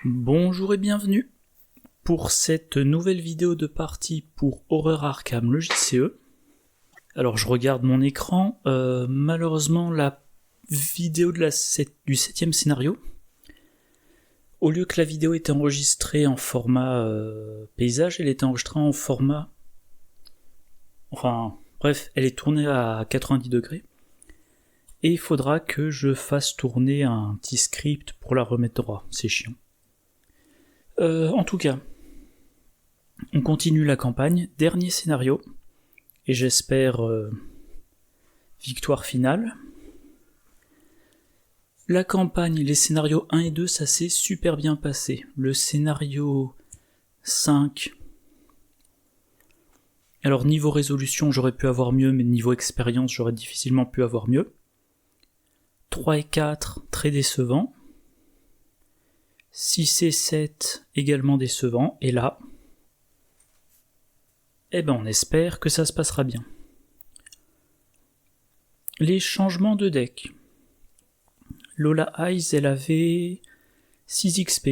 Bonjour et bienvenue pour cette nouvelle vidéo de partie pour Horror Arkham, le JCE. Alors je regarde mon écran, malheureusement la vidéo de du 7e scénario, au lieu que la vidéo était enregistrée en format paysage, elle était enregistrée en format... Enfin bref, elle est tournée à 90 degrés. Et il faudra que je fasse tourner un petit script pour la remettre droit, c'est chiant. En tout cas, on continue la campagne, dernier scénario, et j'espère victoire finale. La campagne, les scénarios 1 et 2, ça s'est super bien passé. Le scénario 5... Alors niveau résolution, j'aurais pu avoir mieux, mais niveau expérience, j'aurais difficilement pu avoir mieux. 3 et 4, très décevants. 6 et 7, également décevants. Et là, on espère que ça se passera bien. Les changements de deck. Lola Eyes, elle avait 6 XP.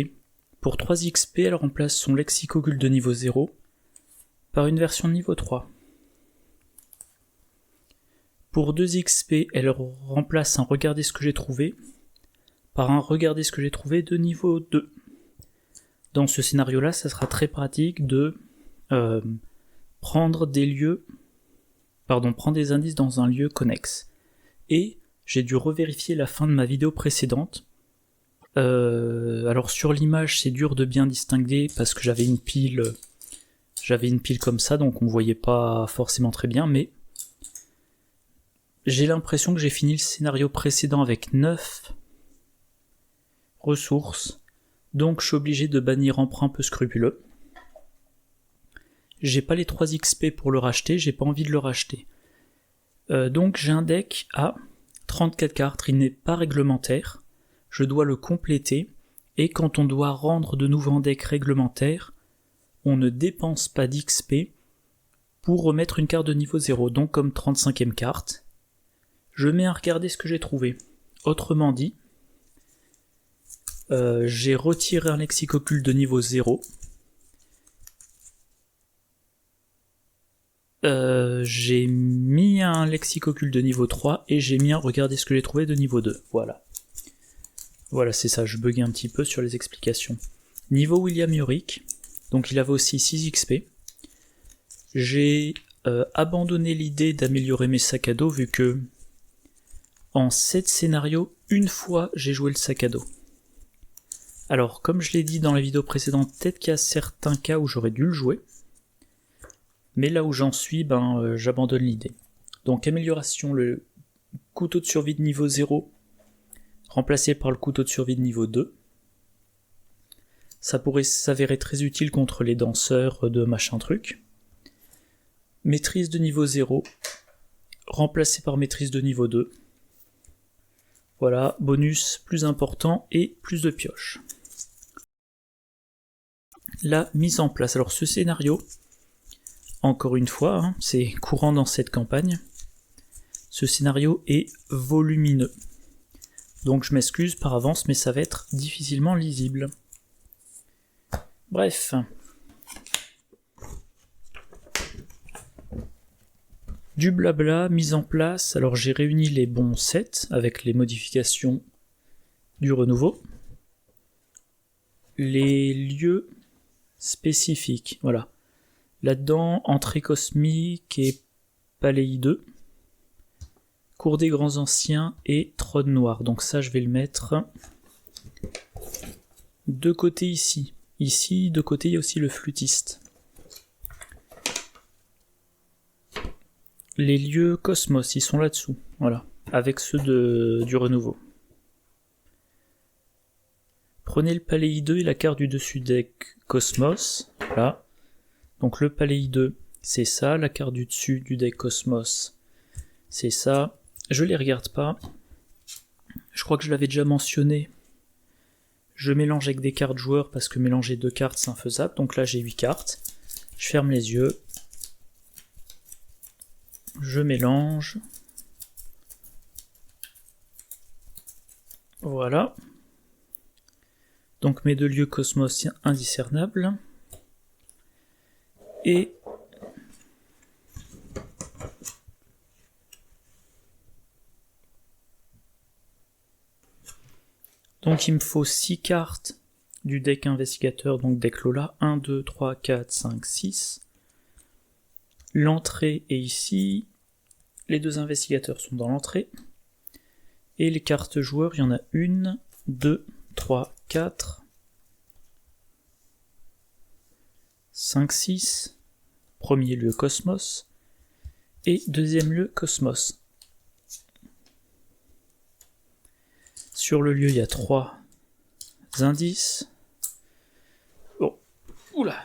Pour 3 XP, elle remplace son lexicocule de niveau 0 par une version de niveau 3. Pour 2 XP, elle remplace un Regardez ce que j'ai trouvé par un Regardez ce que j'ai trouvé de niveau 2. Dans ce scénario-là, ça sera très pratique de prendre des indices dans un lieu connexe. Et j'ai dû revérifier la fin de ma vidéo précédente. Alors sur l'image, c'est dur de bien distinguer parce que j'avais une pile comme ça, donc on voyait pas forcément très bien, mais j'ai l'impression que j'ai fini le scénario précédent avec 9 ressources, donc je suis obligé de bannir emprunt peu scrupuleux. J'ai pas les 3 XP pour le racheter, j'ai pas envie de le racheter. Donc j'ai un deck à 34 cartes, il n'est pas réglementaire, je dois le compléter, et quand on doit rendre de nouveau un deck réglementaire, on ne dépense pas d'XP pour remettre une carte de niveau 0, donc comme 35e carte, je mets à regarder ce que j'ai trouvé. Autrement dit, j'ai retiré un lexicocule de niveau 0, j'ai mis un lexicocule de niveau 3 et j'ai mis un Regardez ce que j'ai trouvé de niveau 2. Voilà, c'est ça, je buguais un petit peu sur les explications. Niveau William Yorick, donc il avait aussi 6 XP. J'ai abandonné l'idée d'améliorer mes sacs à dos vu que en 7 scénarios, une fois j'ai joué le sac à dos. Alors, comme je l'ai dit dans la vidéo précédente, peut-être qu'il y a certains cas où j'aurais dû le jouer. Mais là où j'en suis, j'abandonne l'idée. Donc amélioration, le couteau de survie de niveau 0, remplacé par le couteau de survie de niveau 2. Ça pourrait s'avérer très utile contre les danseurs de machin truc. Maîtrise de niveau 0, remplacé par maîtrise de niveau 2. Voilà, bonus plus important et plus de pioches. La mise en place. Alors ce scénario, encore une fois, c'est courant dans cette campagne, ce scénario est volumineux. Donc je m'excuse par avance, mais ça va être difficilement lisible. Bref. Du blabla, mise en place. Alors j'ai réuni les bons sets avec les modifications du renouveau. Les lieux spécifiques, voilà. Là-dedans, entrée cosmique et palais hideux. Cour des grands anciens et trône noir. Donc ça, je vais le mettre de côté ici. Ici, de côté, il y a aussi le flûtiste. Les lieux cosmos, ils sont là-dessous. Voilà. Avec ceux du renouveau. Prenez le palais hideux et la carte du dessus deck cosmos. Là. Donc le palais hideux, c'est ça. La carte du dessus du deck cosmos, c'est ça. Je les regarde pas. Je crois que je l'avais déjà mentionné. Je mélange avec des cartes joueurs parce que mélanger 2 cartes c'est infaisable. Donc là j'ai 8 cartes. Je ferme les yeux. Je mélange. Voilà. Donc mes 2 lieux Cosmos indiscernables. Et donc il me faut 6 cartes du deck investigateur, donc deck Lola. 1, 2, 3, 4, 5, 6. L'entrée est ici. Les 2 investigateurs sont dans l'entrée. Et les cartes joueurs, il y en a 1, 2, 3, 4, 5, 6. Premier lieu Cosmos. Et deuxième lieu Cosmos. Sur le lieu, il y a 3 indices. Oh, oula.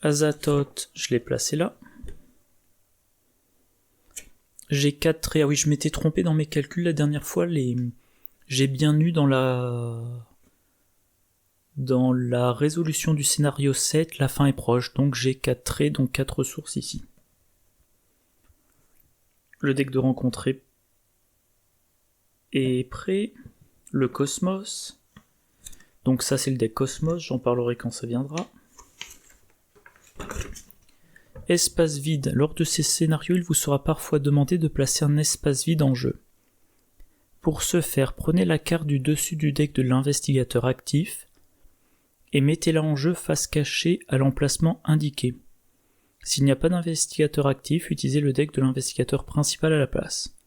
Azathoth, je l'ai placé là. J'ai 4 traits. Ah oui, je m'étais trompé dans mes calculs la dernière fois. J'ai bien eu dans la résolution du scénario 7, la fin est proche. Donc j'ai 4 traits, donc 4 ressources ici. Le deck de rencontrer est prêt. Le Cosmos. Donc ça c'est le deck Cosmos, j'en parlerai quand ça viendra. Espace vide. Lors de ces scénarios, il vous sera parfois demandé de placer un espace vide en jeu. Pour ce faire, prenez la carte du dessus du deck de l'investigateur actif et mettez-la en jeu face cachée à l'emplacement indiqué. S'il n'y a pas d'investigateur actif, utilisez le deck de l'investigateur principal à la place.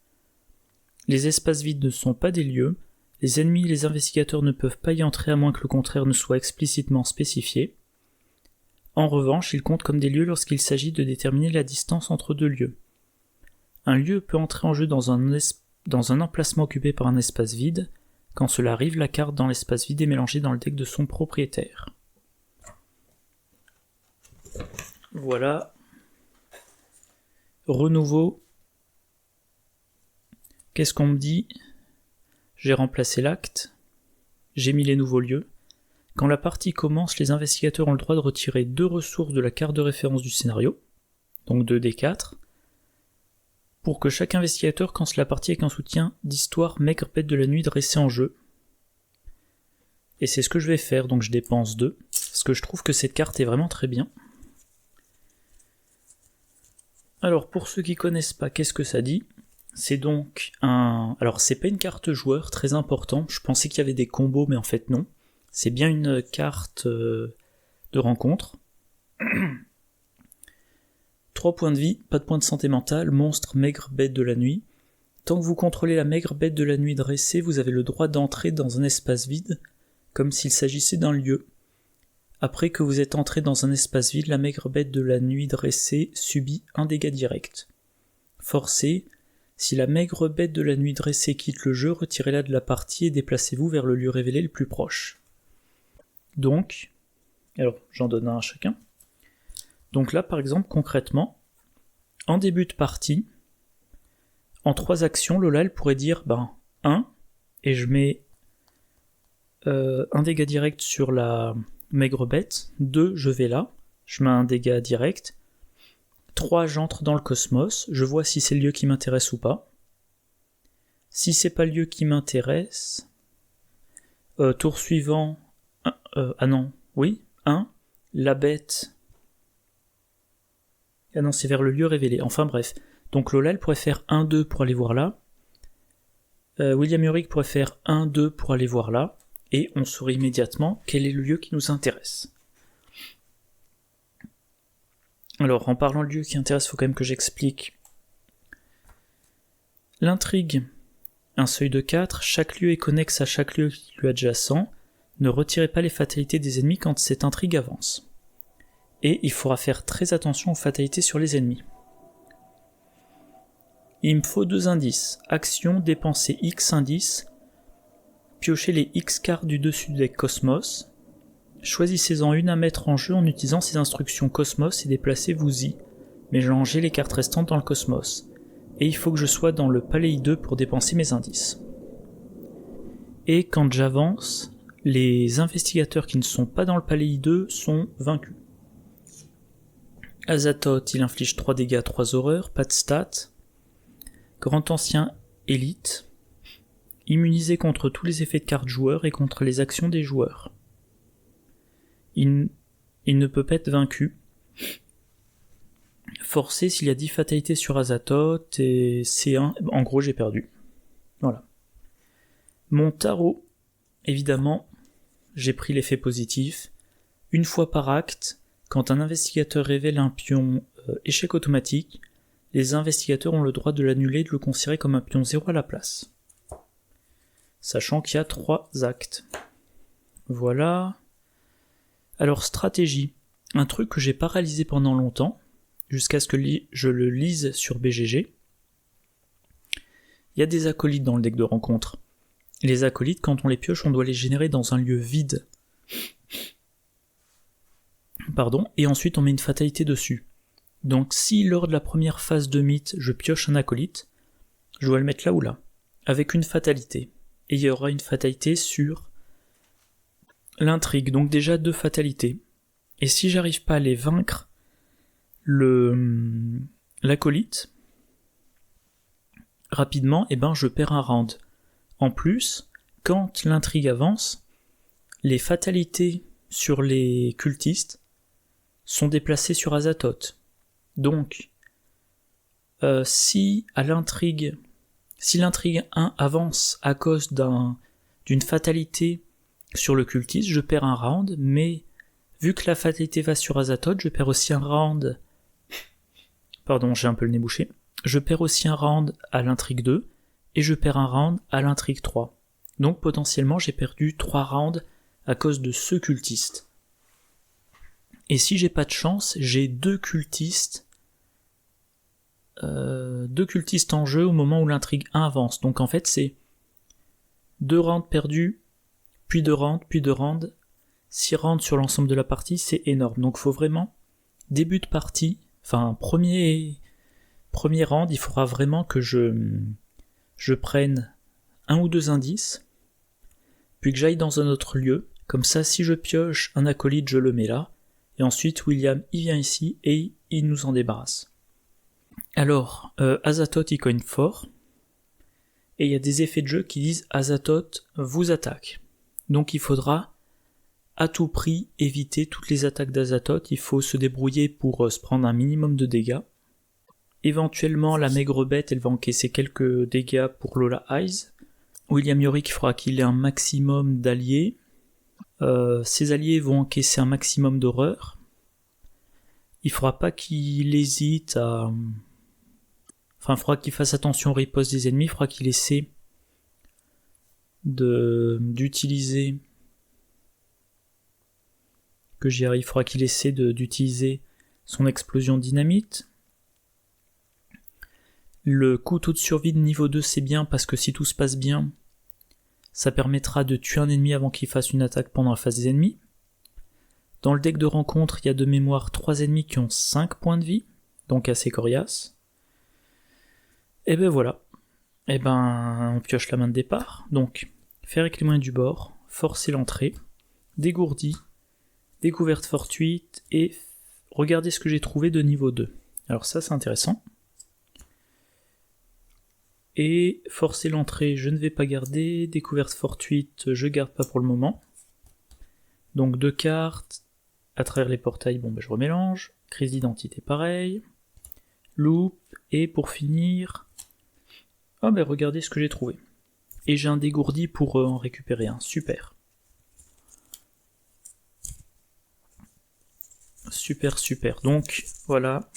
Les espaces vides ne sont pas des lieux, les ennemis et les investigateurs ne peuvent pas y entrer à moins que le contraire ne soit explicitement spécifié. En revanche, ils comptent comme des lieux lorsqu'il s'agit de déterminer la distance entre 2 lieux. Un lieu peut entrer en jeu dans un emplacement occupé par un espace vide. Quand cela arrive, la carte dans l'espace vide est mélangée dans le deck de son propriétaire. Voilà. Renouveau. Qu'est-ce qu'on me dit ? J'ai remplacé l'acte. J'ai mis les nouveaux lieux. Quand la partie commence, les investigateurs ont le droit de retirer 2 ressources de la carte de référence du scénario, donc 2 des 4, pour que chaque investigateur commence la partie avec un soutien d'histoire maigre bête de la nuit dressé en jeu. Et c'est ce que je vais faire, donc je dépense 2, parce que je trouve que cette carte est vraiment très bien. Alors pour ceux qui connaissent pas, qu'est-ce que ça dit ? C'est donc un... Alors c'est pas une carte joueur très important, je pensais qu'il y avait des combos, mais en fait non. C'est bien une carte de rencontre. 3 points de vie, pas de points de santé mentale, monstre maigre bête de la nuit. Tant que vous contrôlez la maigre bête de la nuit dressée, vous avez le droit d'entrer dans un espace vide, comme s'il s'agissait d'un lieu. Après que vous êtes entré dans un espace vide, la maigre bête de la nuit dressée subit un dégât direct. Forcé, si la maigre bête de la nuit dressée quitte le jeu, retirez-la de la partie et déplacez-vous vers le lieu révélé le plus proche. Donc, alors j'en donne un à chacun. Donc là par exemple concrètement, en début de partie, en 3 actions, Lola elle pourrait dire 1, et je mets un dégât direct sur la maigre bête, 2 je vais là, je mets un dégât direct, 3 j'entre dans le cosmos, je vois si c'est le lieu qui m'intéresse ou pas. Si c'est pas le lieu qui m'intéresse, tour suivant, 1, la bête. Ah non, c'est vers le lieu révélé. Enfin bref. Donc Lola, elle pourrait faire 1-2 pour aller voir là. William Yorick pourrait faire 1-2 pour aller voir là. Et on saurait immédiatement quel est le lieu qui nous intéresse. Alors, en parlant de lieu qui intéresse, il faut quand même que j'explique. L'intrigue. Un seuil de 4. Chaque lieu est connexe à chaque lieu qui lui est adjacent. Ne retirez pas les fatalités des ennemis quand cette intrigue avance. Et il faudra faire très attention aux fatalités sur les ennemis. Il me faut 2 indices. Action, dépenser X indices. Piochez les X cartes du dessus du deck Cosmos. Choisissez-en une à mettre en jeu en utilisant ces instructions Cosmos et déplacez-vous-y. Mélangez les cartes restantes dans le Cosmos. Et il faut que je sois dans le Palais 2 pour dépenser mes indices. Et quand j'avance, les investigateurs qui ne sont pas dans le Palais 2 sont vaincus. Azathoth, il inflige 3 dégâts, 3 horreurs, pas de stats. Grand ancien élite. Immunisé contre tous les effets de cartes joueurs et contre les actions des joueurs. Il ne peut pas être vaincu. Forcé s'il y a 10 fatalités sur Azathoth et C1, en gros j'ai perdu. Voilà. Mon tarot, évidemment, j'ai pris l'effet positif. Une fois par acte, quand un investigateur révèle un pion échec automatique, les investigateurs ont le droit de l'annuler et de le considérer comme un pion 0 à la place. Sachant qu'il y a 3 actes. Voilà. Alors, stratégie. Un truc que j'ai pas réalisé pendant longtemps, jusqu'à ce que je le lise sur BGG. Il y a des acolytes dans le deck de rencontre. Les acolytes, quand on les pioche, on doit les générer dans un lieu vide. Et ensuite on met une fatalité dessus. Donc si lors de la première phase de mythe, je pioche un acolyte, je dois le mettre là ou là, avec une fatalité. Et il y aura une fatalité sur l'intrigue, donc déjà 2 fatalités. Et si j'arrive pas à les vaincre, l'acolyte, rapidement, je perds un round. En plus, quand l'intrigue avance, les fatalités sur les cultistes sont déplacées sur Azathoth. Donc, si l'intrigue 1 avance à cause d'une fatalité sur le cultiste, je perds un round, mais vu que la fatalité va sur Azathoth, je perds aussi un round. Pardon, j'ai un peu le nez bouché. Je perds aussi un round à l'intrigue 2, et je perds un round à l'intrigue 3. Donc potentiellement j'ai perdu 3 rounds à cause de ce cultiste. Et si j'ai pas de chance, j'ai 2 cultistes en jeu au moment où l'intrigue 1 avance. Donc en fait c'est 2 rounds perdus, puis 2 rounds, 6 rounds sur l'ensemble de la partie, c'est énorme. Donc faut vraiment, début de partie, premier round, il faudra vraiment que je prenne 1 ou 2 indices, puis que j'aille dans un autre lieu, comme ça si je pioche un acolyte, je le mets là, et ensuite William il vient ici et il nous en débarrasse. Alors, Azathoth il cogne fort, et il y a des effets de jeu qui disent Azathoth vous attaque. Donc il faudra à tout prix éviter toutes les attaques d'Azathoth, il faut se débrouiller pour se prendre un minimum de dégâts. Éventuellement, la maigre bête, elle va encaisser quelques dégâts pour Lola Eyes. William Yorick fera qu'il ait un maximum d'alliés. Ses alliés vont encaisser un maximum d'horreur. Il faudra pas qu'il hésite à... il faudra qu'il fasse attention aux ripostes des ennemis, il faudra qu'il essaie d'utiliser... il faudra qu'il essaie d'utiliser son explosion dynamite. Le couteau de survie de niveau 2 c'est bien parce que si tout se passe bien, ça permettra de tuer un ennemi avant qu'il fasse une attaque pendant la phase des ennemis. Dans le deck de rencontre, il y a de mémoire 3 ennemis qui ont 5 points de vie, donc assez coriace. Et ben voilà. On pioche la main de départ. Donc, faire avec les moyens du bord, forcer l'entrée, dégourdi, découverte fortuite et regarder ce que j'ai trouvé de niveau 2. Alors ça c'est intéressant. Et forcer l'entrée, je ne vais pas garder. Découverte fortuite, je garde pas pour le moment. Donc 2 cartes. À travers les portails, je remélange. Crise d'identité, pareil. Loop. Et pour finir... regardez ce que j'ai trouvé. Et j'ai un dégourdi pour en récupérer un. Super. Super. Donc, voilà.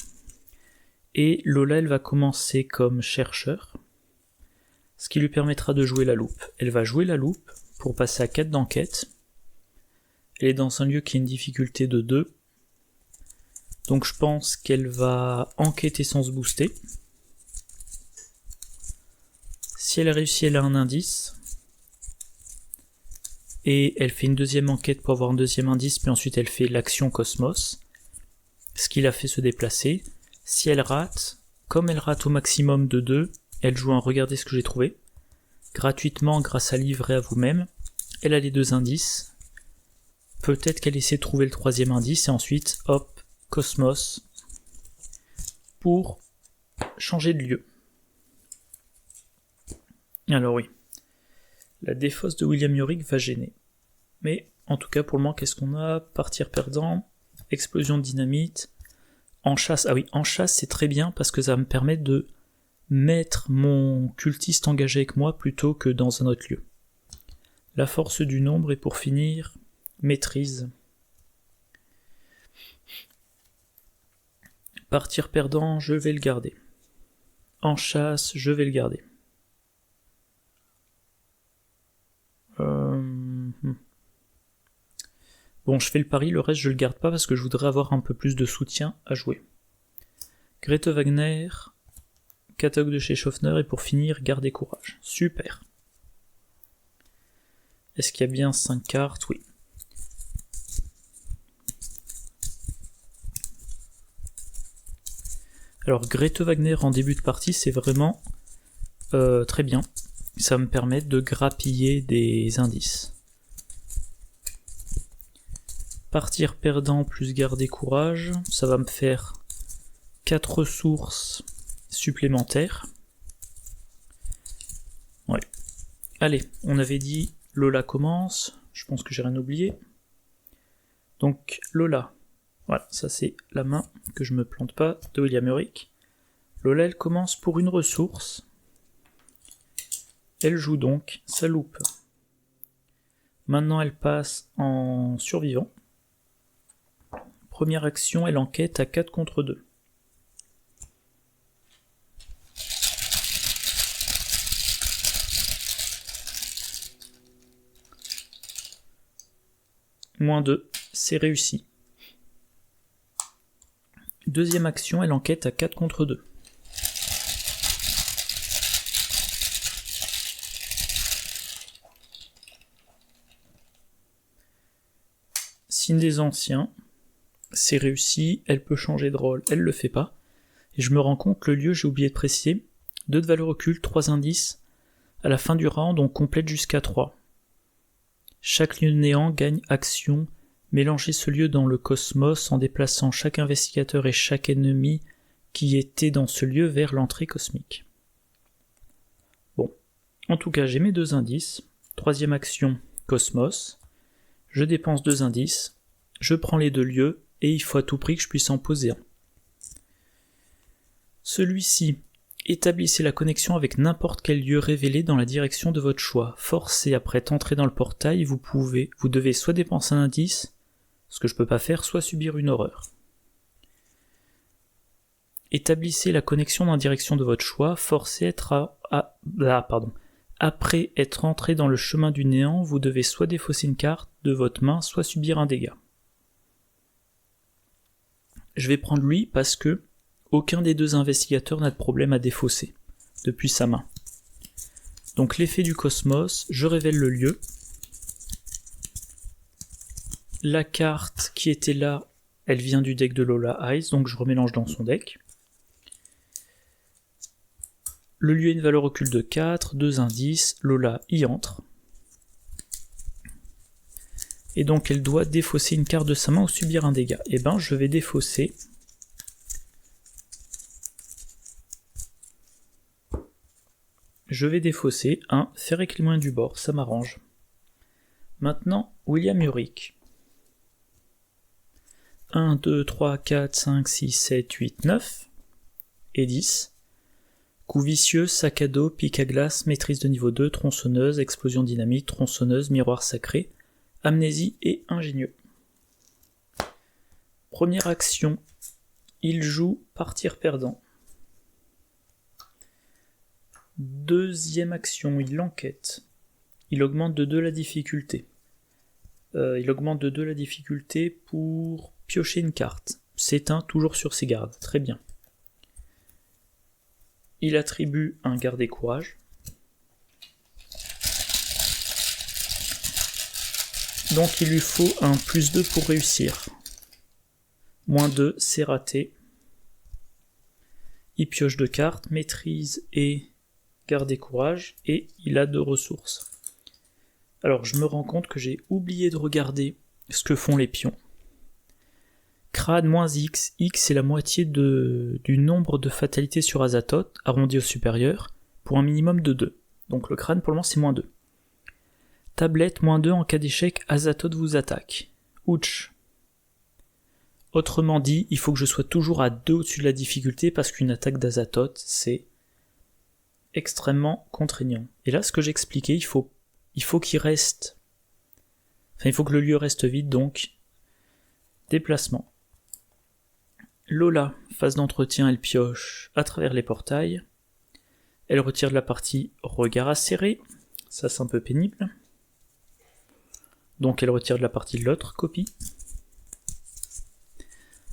Et Lola, elle va commencer comme chercheur. Ce qui lui permettra de jouer la loupe. Elle va jouer la loupe pour passer à 4 d'enquête. Elle est dans un lieu qui a une difficulté de 2. Donc je pense qu'elle va enquêter sans se booster. Si elle réussit, elle a un indice. Et elle fait une deuxième enquête pour avoir un deuxième indice, puis ensuite elle fait l'action Cosmos. Ce qui la fait se déplacer. Si elle rate, comme elle rate au maximum de 2, elle joue un regardez ce que j'ai trouvé. Gratuitement grâce à livrer à vous-même. Elle a les 2 indices. Peut-être qu'elle essaie de trouver le 3e indice et ensuite, hop, Cosmos pour changer de lieu. Alors oui. La défausse de William Yorick va gêner. Mais en tout cas, pour le moment, qu'est-ce qu'on a? Partir perdant, explosion de dynamite. En chasse, ah oui, en chasse c'est très bien parce que ça va me permettre de mettre mon cultiste engagé avec moi plutôt que dans un autre lieu. La force du nombre et pour finir, maîtrise. Partir perdant, je vais le garder. En chasse, je vais le garder. Bon, je fais le pari, le reste je le garde pas parce que je voudrais avoir un peu plus de soutien à jouer. Grete Wagner, catalogue de chez Schaffner et pour finir, garder courage. Super. Est-ce qu'il y a bien 5 cartes? Oui. Alors Grete Wagner en début de partie, c'est vraiment très bien. Ça va me permet de grappiller des indices. Partir perdant plus garder courage, ça va me faire 4 ressources supplémentaires. Ouais. Allez, on avait dit Lola commence, je pense que j'ai rien oublié. Donc Lola, voilà, ça c'est la main que je me plante pas de William Yorick. Lola elle commence pour une ressource. Elle joue donc sa loupe. Maintenant elle passe en survivant. Première action, elle enquête à 4 contre 2. -2, c'est réussi. Deuxième action, elle enquête à 4 contre 2. Signe des anciens, c'est réussi, elle peut changer de rôle, elle le fait pas. Et je me rends compte que le lieu, j'ai oublié de préciser, 2 de valeur occulte, 3 indices, à la fin du round, on complète jusqu'à 3. Chaque lieu néant gagne action, mélangez ce lieu dans le cosmos en déplaçant chaque investigateur et chaque ennemi qui était dans ce lieu vers l'entrée cosmique. Bon, en tout cas j'ai mes 2 indices, troisième action, cosmos, je dépense 2 indices, je prends les 2 lieux, et il faut à tout prix que je puisse en poser un. Celui-ci, établissez la connexion avec n'importe quel lieu révélé dans la direction de votre choix. Forcé après entrer dans le portail, vous devez soit dépenser un indice, ce que je peux pas faire, soit subir une horreur. Établissez la connexion dans la direction de votre choix, forcé après être entré dans le chemin du néant, vous devez soit défausser une carte de votre main, soit subir un dégât. Je vais prendre lui parce que aucun des 2 investigateurs n'a de problème à défausser depuis sa main. Donc l'effet du cosmos, je révèle le lieu. La carte qui était là, elle vient du deck de Lola Ice, donc je remélange dans son deck. Le lieu a une valeur occulte de 4, 2 indices, Lola y entre. Et donc elle doit défausser une carte de sa main ou subir un dégât. Et ben je vais défausser. Je vais défausser un faire éclimant du bord, ça m'arrange. Maintenant, William Yorick. 1, 2, 3, 4, 5, 6, 7, 8, 9 et 10. Coup vicieux, sac à dos, pic à glace, maîtrise de niveau 2, tronçonneuse, explosion dynamite, tronçonneuse, miroir sacré, amnésie et ingénieux. Première action, il joue partir perdant. Deuxième action, il enquête. Il augmente de 2 la difficulté. Il augmente de 2 la difficulté pour piocher une carte. S'éteint toujours sur ses gardes. Très bien. Il attribue un garder courage. Donc il lui faut un +2 pour réussir. -2, c'est raté. Il pioche 2 cartes, maîtrise et garder courage, et il a 2 ressources. Alors je me rends compte que j'ai oublié de regarder ce que font les pions. Crâne -X, X c'est la moitié du nombre de fatalités sur Azathoth, arrondi au supérieur, pour un minimum de 2. Donc le crâne pour le moment c'est -2. Tablette -2 en cas d'échec, Azathoth vous attaque. Ouch. Autrement dit, il faut que je sois toujours à 2 au-dessus de la difficulté parce qu'une attaque d'Azathoth, c'est extrêmement contraignant. Et là, ce que j'expliquais, il faut qu'il reste... Enfin, il faut que le lieu reste vide, donc déplacement. Lola, phase d'entretien, elle pioche à travers les portails. Elle retire de la partie regard acéré. Ça, c'est un peu pénible. Donc elle retire de la partie de l'autre copie.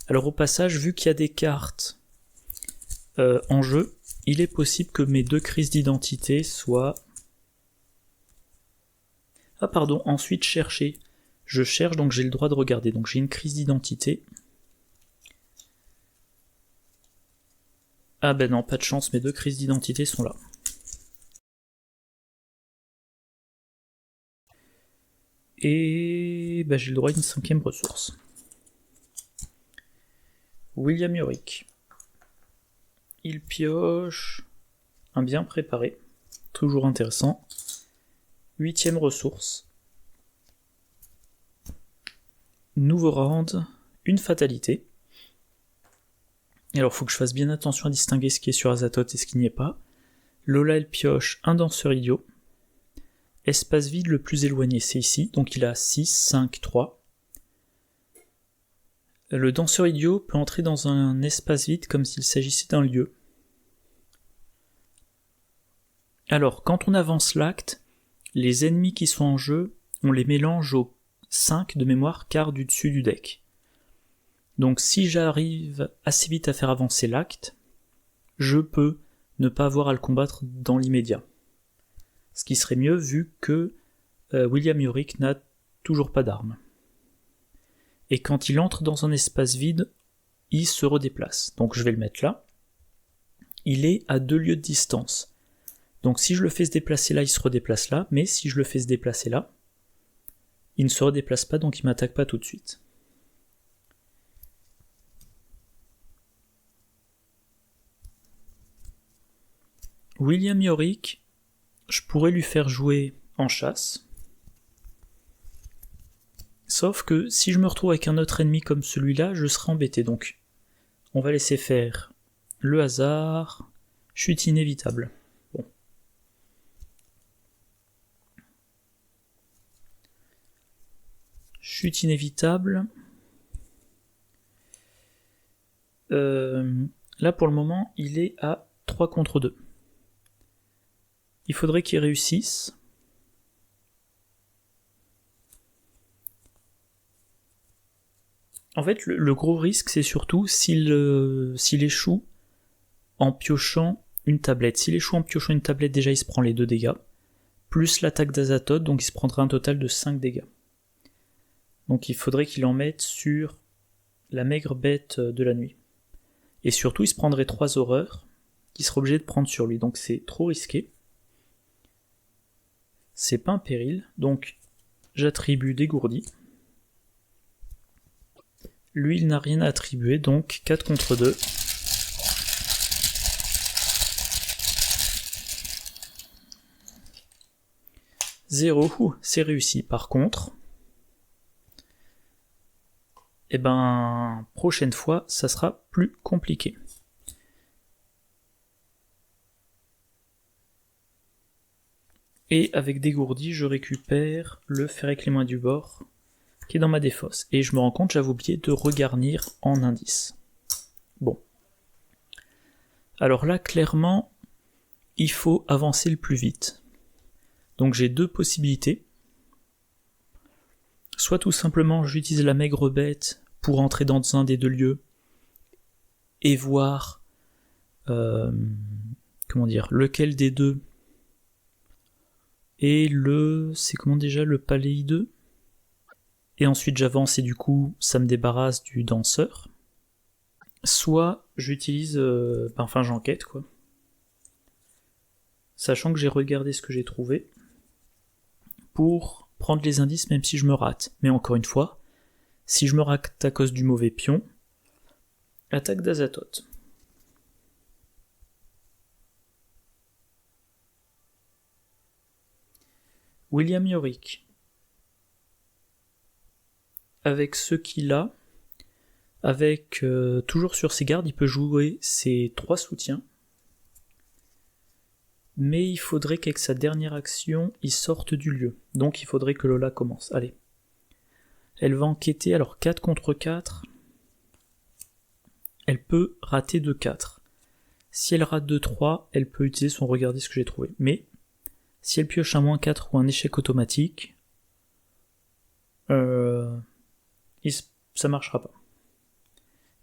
Alors au passage, vu qu'il y a des cartes en jeu, il est possible que mes 2 crises d'identité soient... Ah pardon, ensuite chercher. Je cherche, donc j'ai le droit de regarder. Donc j'ai une crise d'identité. Ah ben non, pas de chance, mes 2 crises d'identité sont là. Et ben j'ai le droit à une 5e ressource. William Yorick. Il pioche un bien préparé, toujours intéressant. 8e ressource. Nouveau round, une fatalité. Alors faut que je fasse bien attention à distinguer ce qui est sur Azathoth et ce qui n'y est pas. Lola elle pioche un danseur idiot. Espace vide le plus éloigné c'est ici, donc il a 6, 5, 3. Le danseur idiot peut entrer dans un espace vide comme s'il s'agissait d'un lieu. Alors quand on avance l'acte, les ennemis qui sont en jeu, on les mélange au 5 de mémoire quart du dessus du deck. Donc si j'arrive assez vite à faire avancer l'acte, je peux ne pas avoir à le combattre dans l'immédiat. Ce qui serait mieux vu que William Yorick n'a toujours pas d'arme. Et quand il entre dans un espace vide, il se redéplace. Donc je vais le mettre là. Il est à 2 lieux de distance. Donc si je le fais se déplacer là, il se redéplace là, mais si je le fais se déplacer là, il ne se redéplace pas, donc il ne m'attaque pas tout de suite. William Yorick, je pourrais lui faire jouer en chasse. Sauf que si je me retrouve avec un autre ennemi comme celui-là, je serai embêté. Donc on va laisser faire le hasard, chute inévitable. Bon. Chute inévitable. Là pour le moment, il est à 3 contre 2. Il faudrait qu'il réussisse. En fait, le gros risque, c'est surtout s'il échoue en piochant une tablette. S'il échoue en piochant une tablette, déjà il se prend les 2 dégâts, plus l'attaque d'Azathoth, donc il se prendra un total de 5 dégâts. Donc il faudrait qu'il en mette sur la maigre bête de la nuit. Et surtout, il se prendrait 3 horreurs qu'il sera obligé de prendre sur lui. Donc c'est trop risqué. C'est pas un péril, donc j'attribue dégourdi. Lui, il n'a rien à attribuer, donc 4 contre 2. Zéro, c'est réussi. Par contre, eh ben, prochaine fois, ça sera plus compliqué. Et avec dégourdi, je récupère le ferret Clément du bord qui est dans ma défausse. Et je me rends compte, j'avais oublié de regarnir en indice. Bon. Alors là, clairement, il faut avancer le plus vite. Donc j'ai 2 possibilités. Soit tout simplement, j'utilise la maigre bête pour entrer dans un des 2 lieux et voir lequel des 2 est c'est comment déjà, le palais hideux. Et ensuite j'avance et du coup ça me débarrasse du danseur. Soit j'utilise, j'enquête quoi. Sachant que j'ai regardé ce que j'ai trouvé pour prendre les indices même si je me rate. Mais encore une fois, si je me rate à cause du mauvais pion, attaque d'Azathoth. William Yorick, avec ce qu'il a, avec toujours sur ses gardes, il peut jouer ses 3 soutiens. Mais il faudrait qu'avec sa dernière action, il sorte du lieu. Donc il faudrait que Lola commence. Allez. Elle va enquêter, alors 4 contre 4. Elle peut rater de 4. Si elle rate de 3, elle peut utiliser son regarder ce que j'ai trouvé. Mais si elle pioche un -4 ou un échec automatique, ça marchera pas.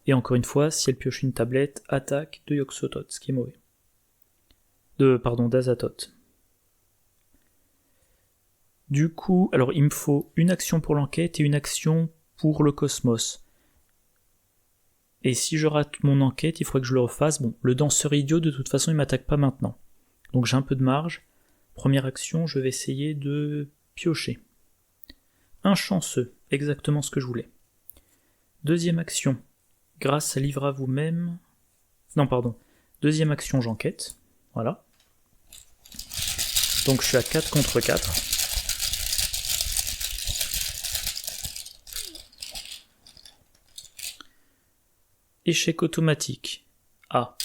Et encore une fois, si elle pioche une tablette, attaque de Yog-Sothoth, ce qui est mauvais. D'Azathoth. Du coup, alors il me faut une action pour l'enquête et une action pour le cosmos. Et si je rate mon enquête, il faudrait que je le refasse. Bon, le danseur idiot, de toute façon, il m'attaque pas maintenant. Donc j'ai un peu de marge. Première action, je vais essayer de piocher. Un chanceux, exactement ce que je voulais. Deuxième action, grâce à livre à vous-même... Non, pardon. Deuxième action, j'enquête. Voilà. Donc je suis à 4 contre 4. Échec automatique. Ah.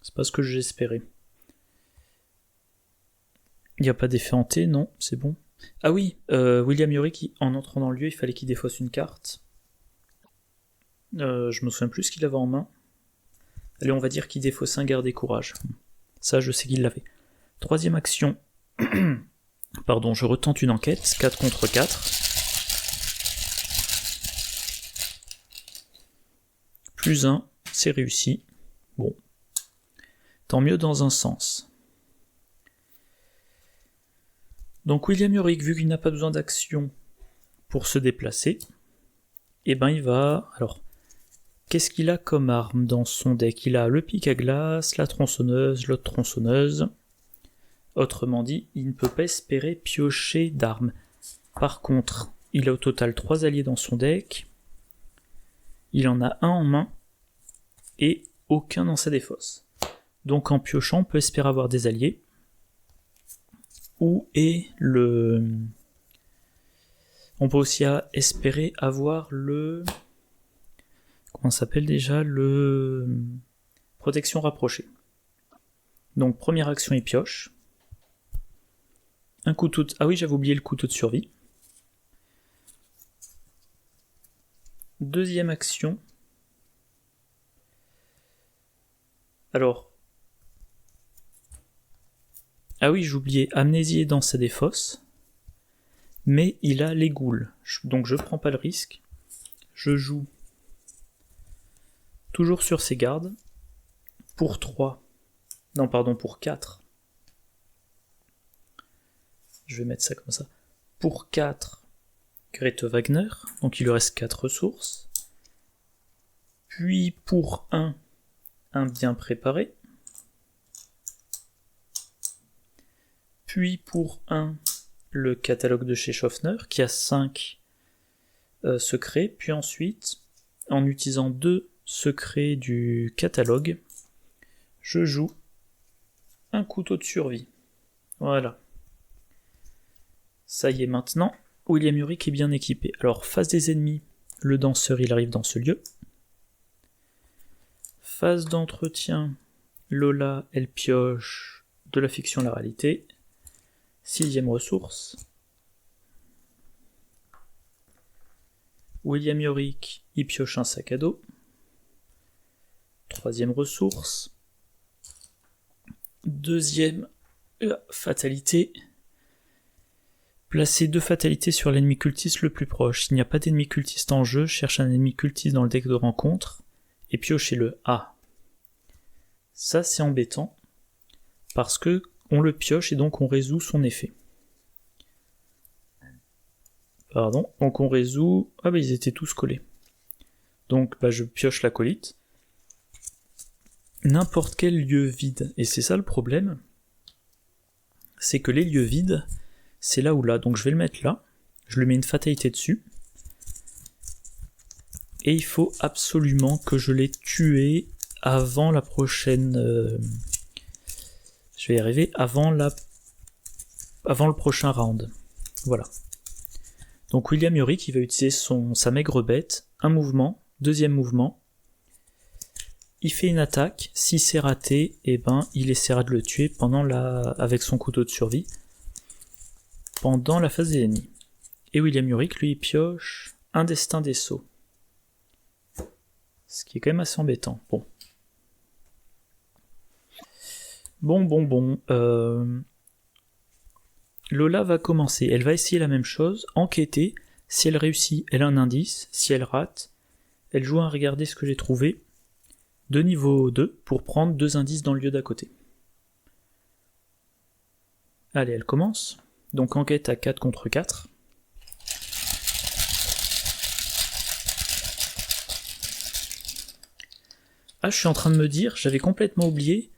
C'est pas ce que j'espérais. Il n'y a pas d'effet hanté, non, c'est bon. Ah oui, William Yorick, en entrant dans le lieu, il fallait qu'il défausse une carte. Je me souviens plus ce qu'il avait en main. Allez, on va dire qu'il défausse un garde et courage. Ça, je sais qu'il l'avait. Troisième action. Pardon, je retente une enquête. 4 contre 4. Plus 1, c'est réussi. Bon. Tant mieux dans un sens. Donc William Yorick, vu qu'il n'a pas besoin d'action pour se déplacer, eh ben il va... Alors, qu'est-ce qu'il a comme arme dans son deck? Il a le pic à glace, la tronçonneuse, l'autre tronçonneuse. Autrement dit, il ne peut pas espérer piocher d'armes. Par contre, il a au total 3 alliés dans son deck. Il en a un en main et aucun dans sa défausse. Donc en piochant, on peut espérer avoir des alliés. Où est le... On peut aussi espérer avoir le... Comment ça s'appelle déjà? Le... Protection rapprochée. Donc première action, il pioche. Un couteau de... Ah oui, j'avais oublié le couteau de survie. Deuxième action. Alors... Ah oui, j'oubliais, amnésie dans sa défausse. Mais il a les ghouls. Donc je prends pas le risque. Je joue toujours sur ses gardes. Pour 3. Non, pardon, pour 4. Je vais mettre ça comme ça. Pour 4, Grete Wagner. Donc il lui reste 4 ressources. Puis pour 1 bien préparé. Puis pour 1, le catalogue de chez Schaffner, qui a 5 secrets. Puis ensuite, en utilisant 2 secrets du catalogue, je joue un couteau de survie. Voilà. Ça y est maintenant, William Yorick est bien équipé. Alors, face des ennemis, le danseur il arrive dans ce lieu. Phase d'entretien, Lola elle pioche de la fiction à la réalité. 6ème ressource. William Yorick, il pioche un sac à dos. 3ème ressource. 2ème fatalité. Placez 2 fatalités sur l'ennemi cultiste le plus proche. S'il n'y a pas d'ennemi cultiste en jeu, cherche un ennemi cultiste dans le deck de rencontre et piochez-le. Ah. Ça c'est embêtant parce que on le pioche et donc on résout son effet. Pardon, donc on résout... Ah bah ils étaient tous collés. Donc bah je pioche l'acolyte. N'importe quel lieu vide. Et c'est ça le problème. C'est que les lieux vides, c'est là ou là. Donc je vais le mettre là. Je lui mets une fatalité dessus. Et il faut absolument que je l'ai tué avant la prochaine... Je vais y arriver avant la avant le prochain round. Voilà. Donc William Yorick, il va utiliser sa maigre bête, un mouvement, deuxième mouvement. Il fait une attaque, si c'est raté, eh ben, il essaiera de le tuer avec son couteau de survie, pendant la phase des ennemis. Et William Yorick, lui, il pioche un destin des sceaux. Ce qui est quand même assez embêtant. Bon. Lola va commencer. Elle va essayer la même chose, enquêter. Si elle réussit, elle a un indice. Si elle rate, elle joue à regarder ce que j'ai trouvé de niveau 2 pour prendre 2 indices dans le lieu d'à côté. Allez, elle commence. Donc enquête à 4 contre 4. Ah, je suis en train de me dire, j'avais complètement oublié.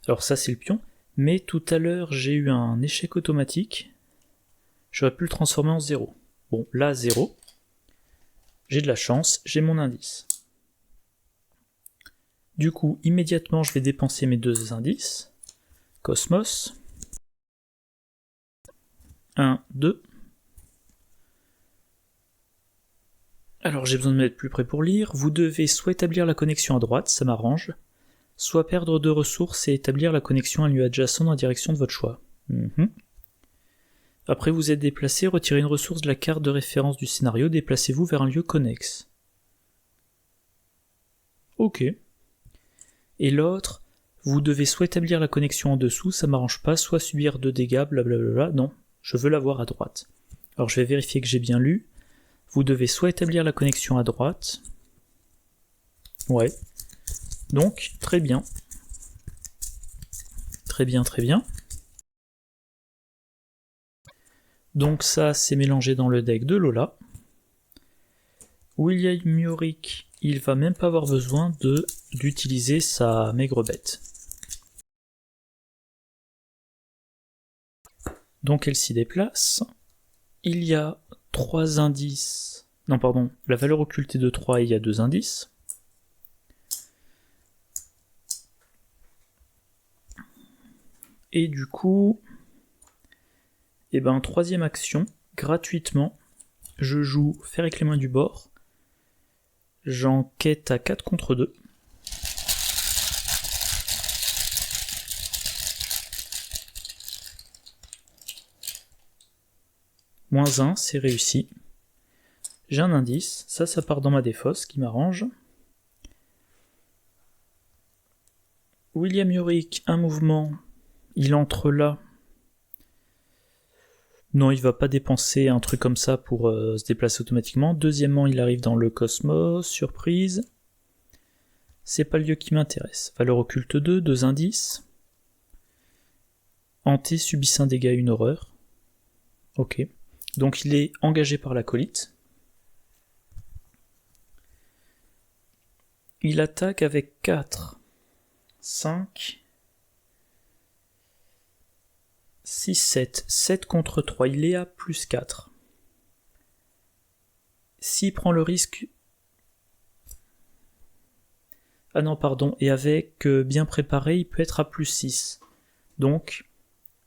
Alors ça c'est le pion, mais tout à l'heure j'ai eu un échec automatique. J'aurais pu le transformer en 0. Bon, là 0. J'ai de la chance, j'ai mon indice. Du coup, immédiatement je vais dépenser mes 2 indices. Cosmos. 1, 2. Alors j'ai besoin de me mettre plus près pour lire. Vous devez soit établir la connexion à droite, ça m'arrange, soit perdre 2 ressources et établir la connexion à un lieu adjacent dans la direction de votre choix. Après vous êtes déplacé, retirez une ressource de la carte de référence du scénario, déplacez-vous vers un lieu connexe. Ok. Et l'autre, vous devez soit établir la connexion en dessous, ça m'arrange pas, soit subir 2 dégâts, blablabla, non, je veux l'avoir à droite. Alors je vais vérifier que j'ai bien lu. Vous devez soit établir la connexion à droite. Ouais. Donc, très bien. Très bien. Donc ça, c'est mélangé dans le deck de Lola. William Yorick, il va même pas avoir besoin d'utiliser sa maigre bête. Donc elle s'y déplace. Il y a 3 indices. Non, pardon, la valeur occulte est de 3 et il y a 2 indices. Et du coup, troisième action, gratuitement, je joue faire avec les mains du bord. J'enquête à 4 contre 2. Moins 1, c'est réussi. J'ai un indice, ça part dans ma défausse, qui m'arrange. William Yorick, un mouvement, il entre là. Non, il va pas dépenser un truc comme ça pour se déplacer automatiquement. Deuxièmement, il arrive dans le cosmos, surprise. C'est pas le lieu qui m'intéresse. Valeur occulte 2, 2 indices. Hanté subissent un dégât et une horreur. Ok. Donc il est engagé par l'acolyte. Il attaque avec 4, 5, 6, 7. 7 contre 3. Il est à plus 4. S'il prend le risque... Ah non, pardon. Et avec bien préparé, il peut être à plus 6. Donc,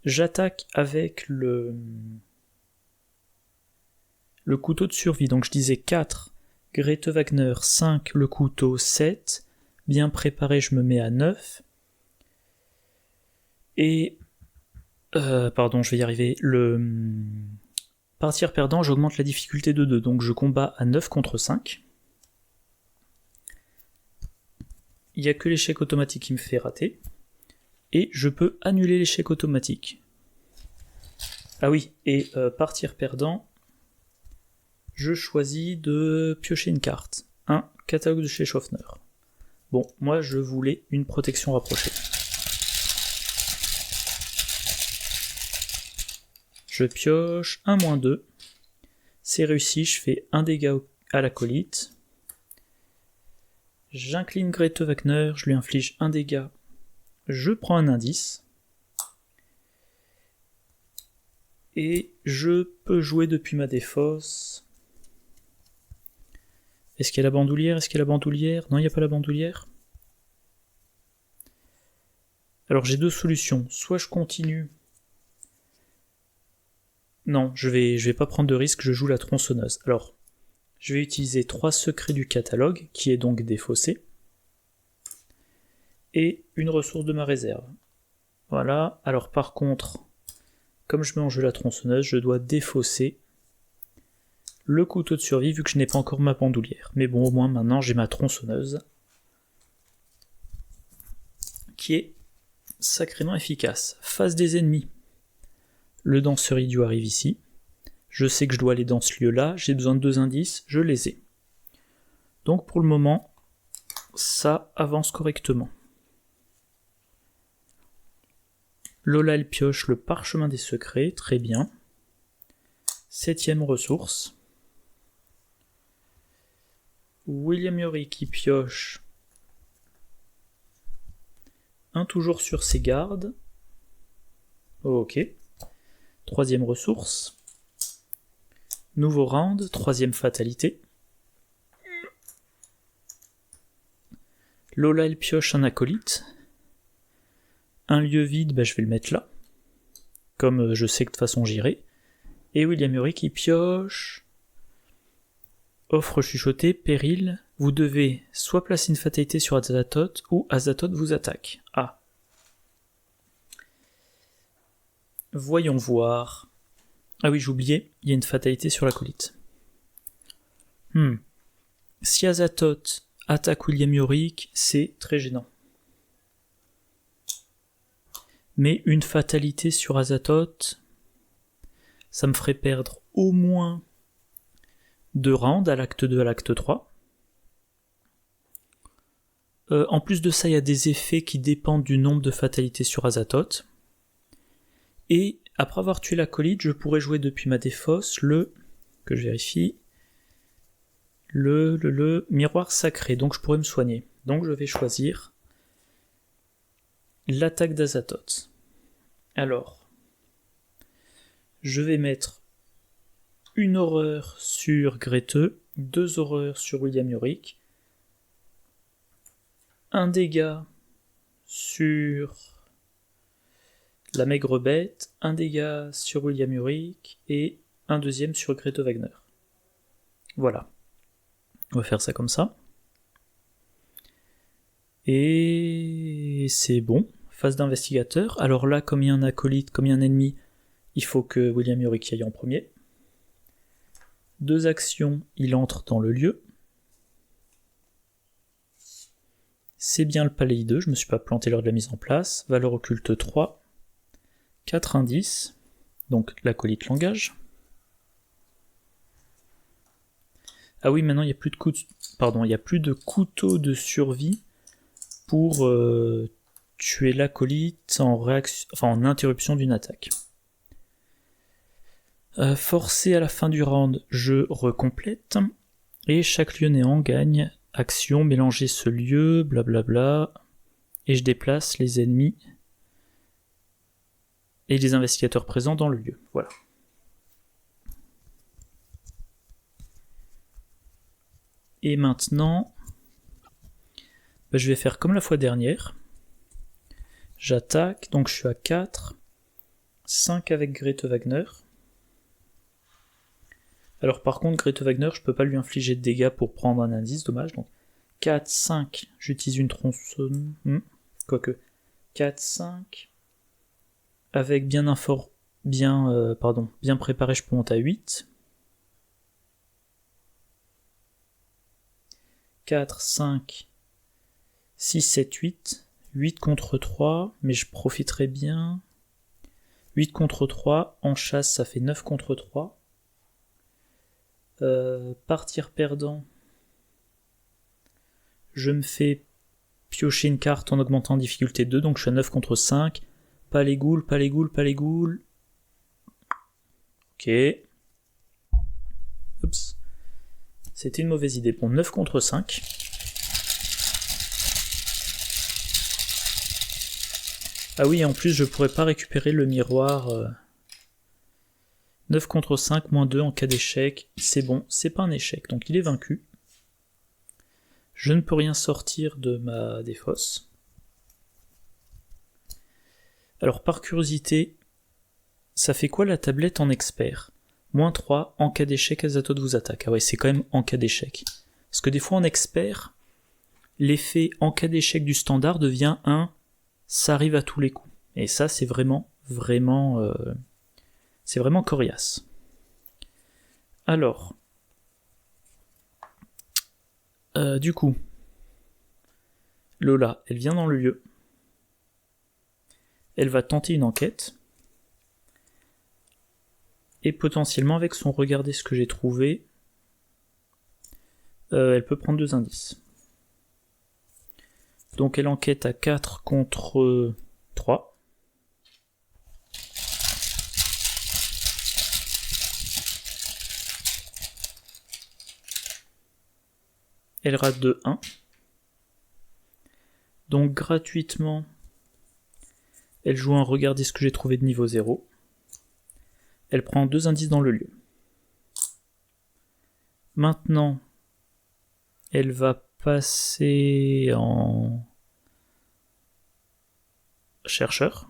j'attaque avec le couteau de survie. Donc je disais 4. Grete Wagner, 5, le couteau, 7. Bien préparé, je me mets à 9. Et... pardon, je vais y arriver. Partir perdant, j'augmente la difficulté de 2. Donc je combats à 9 contre 5. Il n'y a que l'échec automatique qui me fait rater. Et je peux annuler l'échec automatique. Ah oui, et partir perdant... Je choisis de piocher une carte. Un catalogue de chez Schaffner. Bon, moi je voulais une protection rapprochée. Je pioche un -2. C'est réussi, je fais un dégât à l'acolyte. J'incline Grete Wagner, je lui inflige un dégât. Je prends un indice. Et je peux jouer depuis ma défausse. Est-ce qu'il y a la bandoulière? Non, il n'y a pas la bandoulière. Alors j'ai deux solutions. Soit je continue Non, je vais pas prendre de risque, je joue la tronçonneuse. Alors, je vais utiliser 3 secrets du catalogue, qui est donc défaussé, et une ressource de ma réserve. Voilà, alors par contre, comme je mets en jeu la tronçonneuse, je dois défausser le couteau de survie, vu que je n'ai pas encore ma bandoulière. Mais bon, au moins maintenant j'ai ma tronçonneuse, qui est sacrément efficace. Face des ennemis, le danseur idiot arrive ici. Je sais que je dois aller dans ce lieu-là, j'ai besoin de 2 indices, je les ai. Donc pour le moment, ça avance correctement. Lola, elle pioche le parchemin des secrets, très bien. 7ème ressource. William Yori qui pioche un toujours sur ses gardes. Ok. 3ème ressource. Nouveau round, 3ème fatalité. Lola, elle pioche un acolyte. Un lieu vide, je vais le mettre là. Comme je sais que de toute façon j'irai. Et William Yori qui pioche... Offre chuchotée, péril. Vous devez soit placer une fatalité sur Azathoth, ou Azathoth vous attaque. Ah. Voyons voir. Ah oui, j'oubliais, il y a une fatalité sur l'acolyte. Si Azathoth attaque William Yorick, c'est très gênant. Mais une fatalité sur Azathoth, ça me ferait perdre au moins 2 rounds à l'acte 2, à l'acte 3. En plus de ça, il y a des effets qui dépendent du nombre de fatalités sur Azathoth. Et après avoir tué l'acolyte, je pourrais jouer depuis ma défausse que je vérifie, le miroir sacré, donc je pourrais me soigner. Donc je vais choisir l'attaque d'Azathoth. Alors, je vais mettre une horreur sur Greteux, 2 horreurs sur William Yorick, un dégât sur la maigre bête, un dégât sur William Yorick et un 2e sur Grete Wagner. Voilà. On va faire ça comme ça. Et c'est bon. Phase d'investigateur. Alors là, comme il y a un acolyte, comme il y a un ennemi, il faut que William Yorick y aille en premier. 2 actions, il entre dans le lieu. C'est bien le palais I2, je me suis pas planté lors de la mise en place. Valeur occulte 3. 4 indices. Donc l'acolyte langage. Ah oui, maintenant il n'y a plus de couteau de survie pour tuer l'acolyte en interruption d'une attaque. Forcé à la fin du round, je recomplète. Et chaque lieu néant gagne action, mélanger ce lieu, blablabla. Et je déplace les ennemis et les investigateurs présents dans le lieu. Voilà. Et maintenant, je vais faire comme la fois dernière. J'attaque, donc je suis à 4. 5 avec Grete Wagner. Alors par contre, Grete Wagner, je peux pas lui infliger de dégâts pour prendre un indice, dommage. Donc 4, 5, j'utilise une tronçonneuse. Quoique. 4, 5. Avec bien préparé, je peux monter à 8. 4, 5, 6, 7, 8. 8 contre 3, mais je profiterai bien. 8 contre 3, en chasse, ça fait 9 contre 3. Partir perdant. Je me fais piocher une carte en augmentant en difficulté 2, donc je suis à 9 contre 5. Pas les ghouls, pas les ghouls, pas les ghouls. Ok. Oups. C'était une mauvaise idée. Bon, 9 contre 5. Ah oui, en plus, je pourrais pas récupérer le miroir. 9 contre 5, moins 2 en cas d'échec. C'est bon, c'est pas un échec, donc il est vaincu. Je ne peux rien sortir de ma défausse. Alors, par curiosité, Ça fait quoi la tablette en expert? -3, en cas d'échec, Azathoth vous attaque. Ah ouais, c'est quand même en cas d'échec. Parce que des fois en expert, l'effet en cas d'échec du standard devient un ça arrive à tous les coups. Et ça, c'est vraiment coriace. Alors, du coup, Lola, elle vient dans le lieu. Elle va tenter une enquête. Et potentiellement, avec son regarder ce que j'ai trouvé, elle peut prendre 2 indices. Donc elle enquête à 4 contre 3. Elle rate de 1. Donc gratuitement, elle joue un regarder ce que j'ai trouvé de niveau 0. Elle prend 2 indices dans le lieu. Maintenant, elle va passer en chercheur.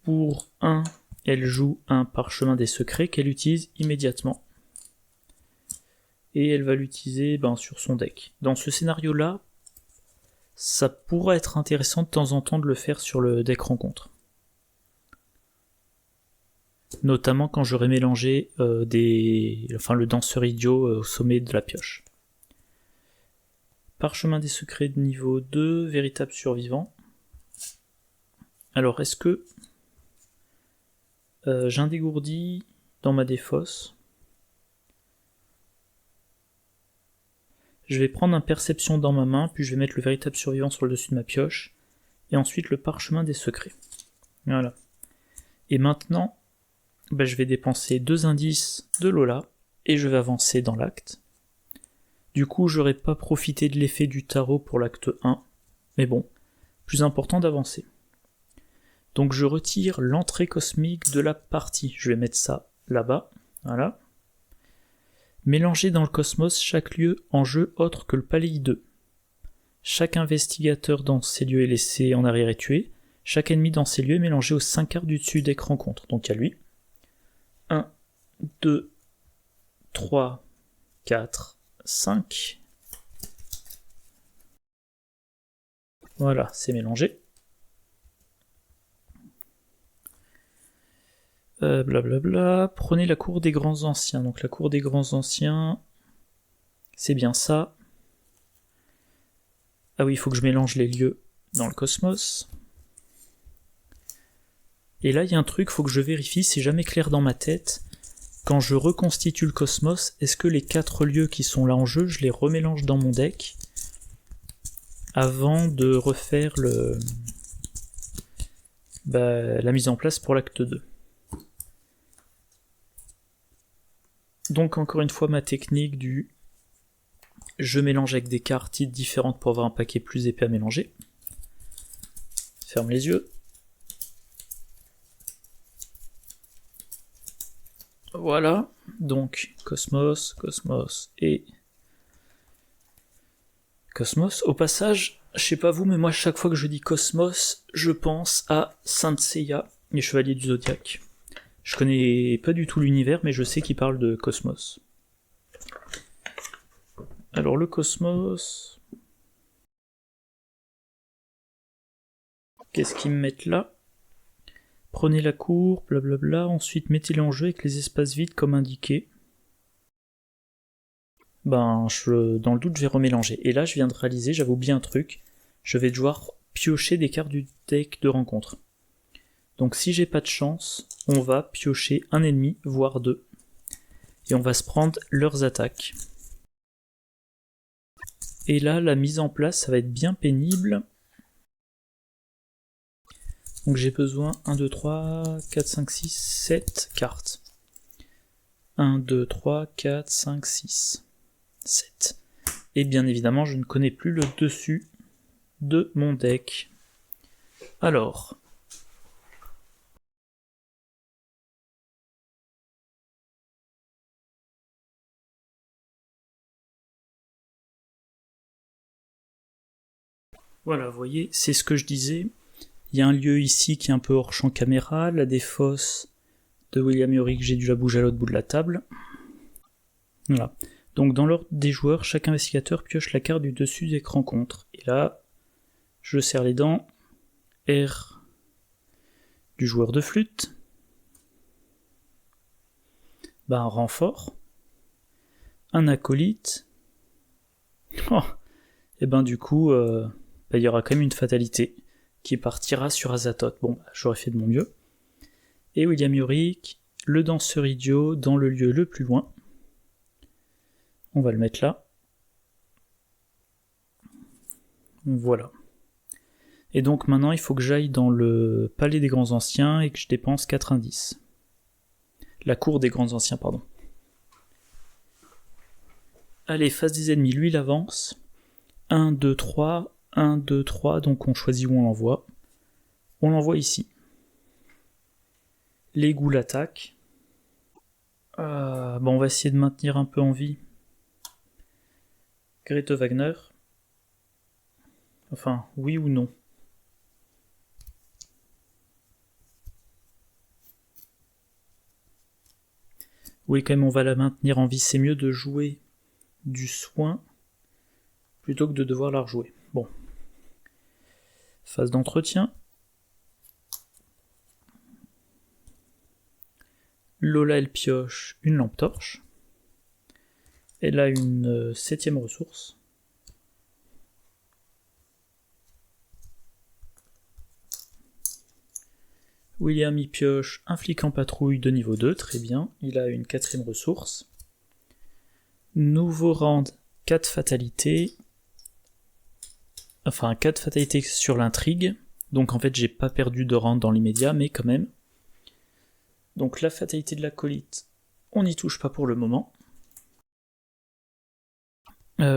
Pour 1, elle joue un parchemin des secrets qu'elle utilise immédiatement. Et elle va l'utiliser sur son deck. Dans ce scénario-là, ça pourrait être intéressant de temps en temps de le faire sur le deck rencontre. Notamment quand j'aurai mélangé le danseur idiot au sommet de la pioche. Parchemin des secrets de niveau 2, véritable survivant. Alors, est-ce que j'ai un dégourdi dans ma défausse? Je vais prendre un perception dans ma main, puis je vais mettre le véritable survivant sur le dessus de ma pioche, et ensuite le parchemin des secrets. Voilà. Et maintenant, je vais dépenser 2 indices de Lola, et je vais avancer dans l'acte. Du coup, j'aurais pas profité de l'effet du tarot pour l'acte 1, mais bon, plus important d'avancer. Donc je retire l'entrée cosmique de la partie. Je vais mettre ça là-bas, voilà. Mélanger dans le cosmos chaque lieu en jeu autre que le palais 2. Chaque investigateur dans ces lieux est laissé en arrière et tué. Chaque ennemi dans ces lieux est mélangé aux 5 cartes du dessus deck rencontre. Donc il y a lui. 1, 2, 3, 4, 5. Voilà, c'est mélangé. Blablabla. Prenez la cour des grands anciens. Donc la cour des grands anciens, c'est bien ça. Ah oui, il faut que je mélange les lieux dans le cosmos. Et là, il y a un truc, il faut que je vérifie, c'est jamais clair dans ma tête. Quand je reconstitue le cosmos, est-ce que les 4 lieux qui sont là en jeu, je les remélange dans mon deck avant de refaire la mise en place pour l'acte 2. Donc encore une fois, ma technique du je mélange avec des cartes différentes pour avoir un paquet plus épais à mélanger. Ferme les yeux. Voilà, donc Cosmos, Cosmos et Cosmos. Au passage, je sais pas vous, mais moi chaque fois que je dis Cosmos, je pense à Saint Seiya, les Chevaliers du Zodiaque. Je connais pas du tout l'univers, mais je sais qu'il parle de Cosmos. Alors le Cosmos... Qu'est-ce qu'ils me mettent là? Prenez la cour, blablabla, ensuite mettez-les en jeu avec les espaces vides comme indiqué. Dans le doute, je vais remélanger. Et là, je viens de réaliser, j'avais oublié un truc, je vais devoir piocher des cartes du deck de rencontre. Donc si j'ai pas de chance, on va piocher un ennemi, voire 2. Et on va se prendre leurs attaques. Et là, la mise en place, ça va être bien pénible. Donc j'ai besoin 1, 2, 3, 4, 5, 6, 7 cartes. 1, 2, 3, 4, 5, 6, 7. Et bien évidemment, je ne connais plus le dessus de mon deck. Alors... Voilà, vous voyez, c'est ce que je disais. Il y a un lieu ici qui est un peu hors champ caméra, la défausse de William Yorick, j'ai dû la bouger à l'autre bout de la table. Voilà. Donc dans l'ordre des joueurs, chaque investigateur pioche la carte du dessus des rencontres. Et là, je serre les dents. R du joueur de flûte. Un renfort. Un acolyte. Oh. Et du coup, il y aura quand même une fatalité qui partira sur Azathoth. Bon, j'aurais fait de mon mieux. Et William Yorick, le danseur idiot, dans le lieu le plus loin. On va le mettre là. Voilà. Et donc maintenant, il faut que j'aille dans le palais des grands anciens et que je dépense 4 indices. La cour des grands anciens, pardon. Allez, face des ennemis, lui il avance. 1, 2, 3, 1, 2, 3, donc on choisit où on l'envoie. On l'envoie ici. L'égout l'attaque. On va essayer de maintenir un peu en vie Grete Wagner. Enfin, oui ou non. Oui, quand même, on va la maintenir en vie. C'est mieux de jouer du soin plutôt que de devoir la rejouer. Bon. Phase d'entretien. Lola, elle pioche une lampe torche. Elle a une 7ème ressource. William y pioche un flic en patrouille de niveau 2, très bien. Il a une 4ème ressource. Nouveau round, 4 fatalités. Enfin, 4 fatalités sur l'intrigue. Donc en fait, j'ai pas perdu de round dans l'immédiat, mais quand même. Donc la fatalité de l'acolyte, on n'y touche pas pour le moment.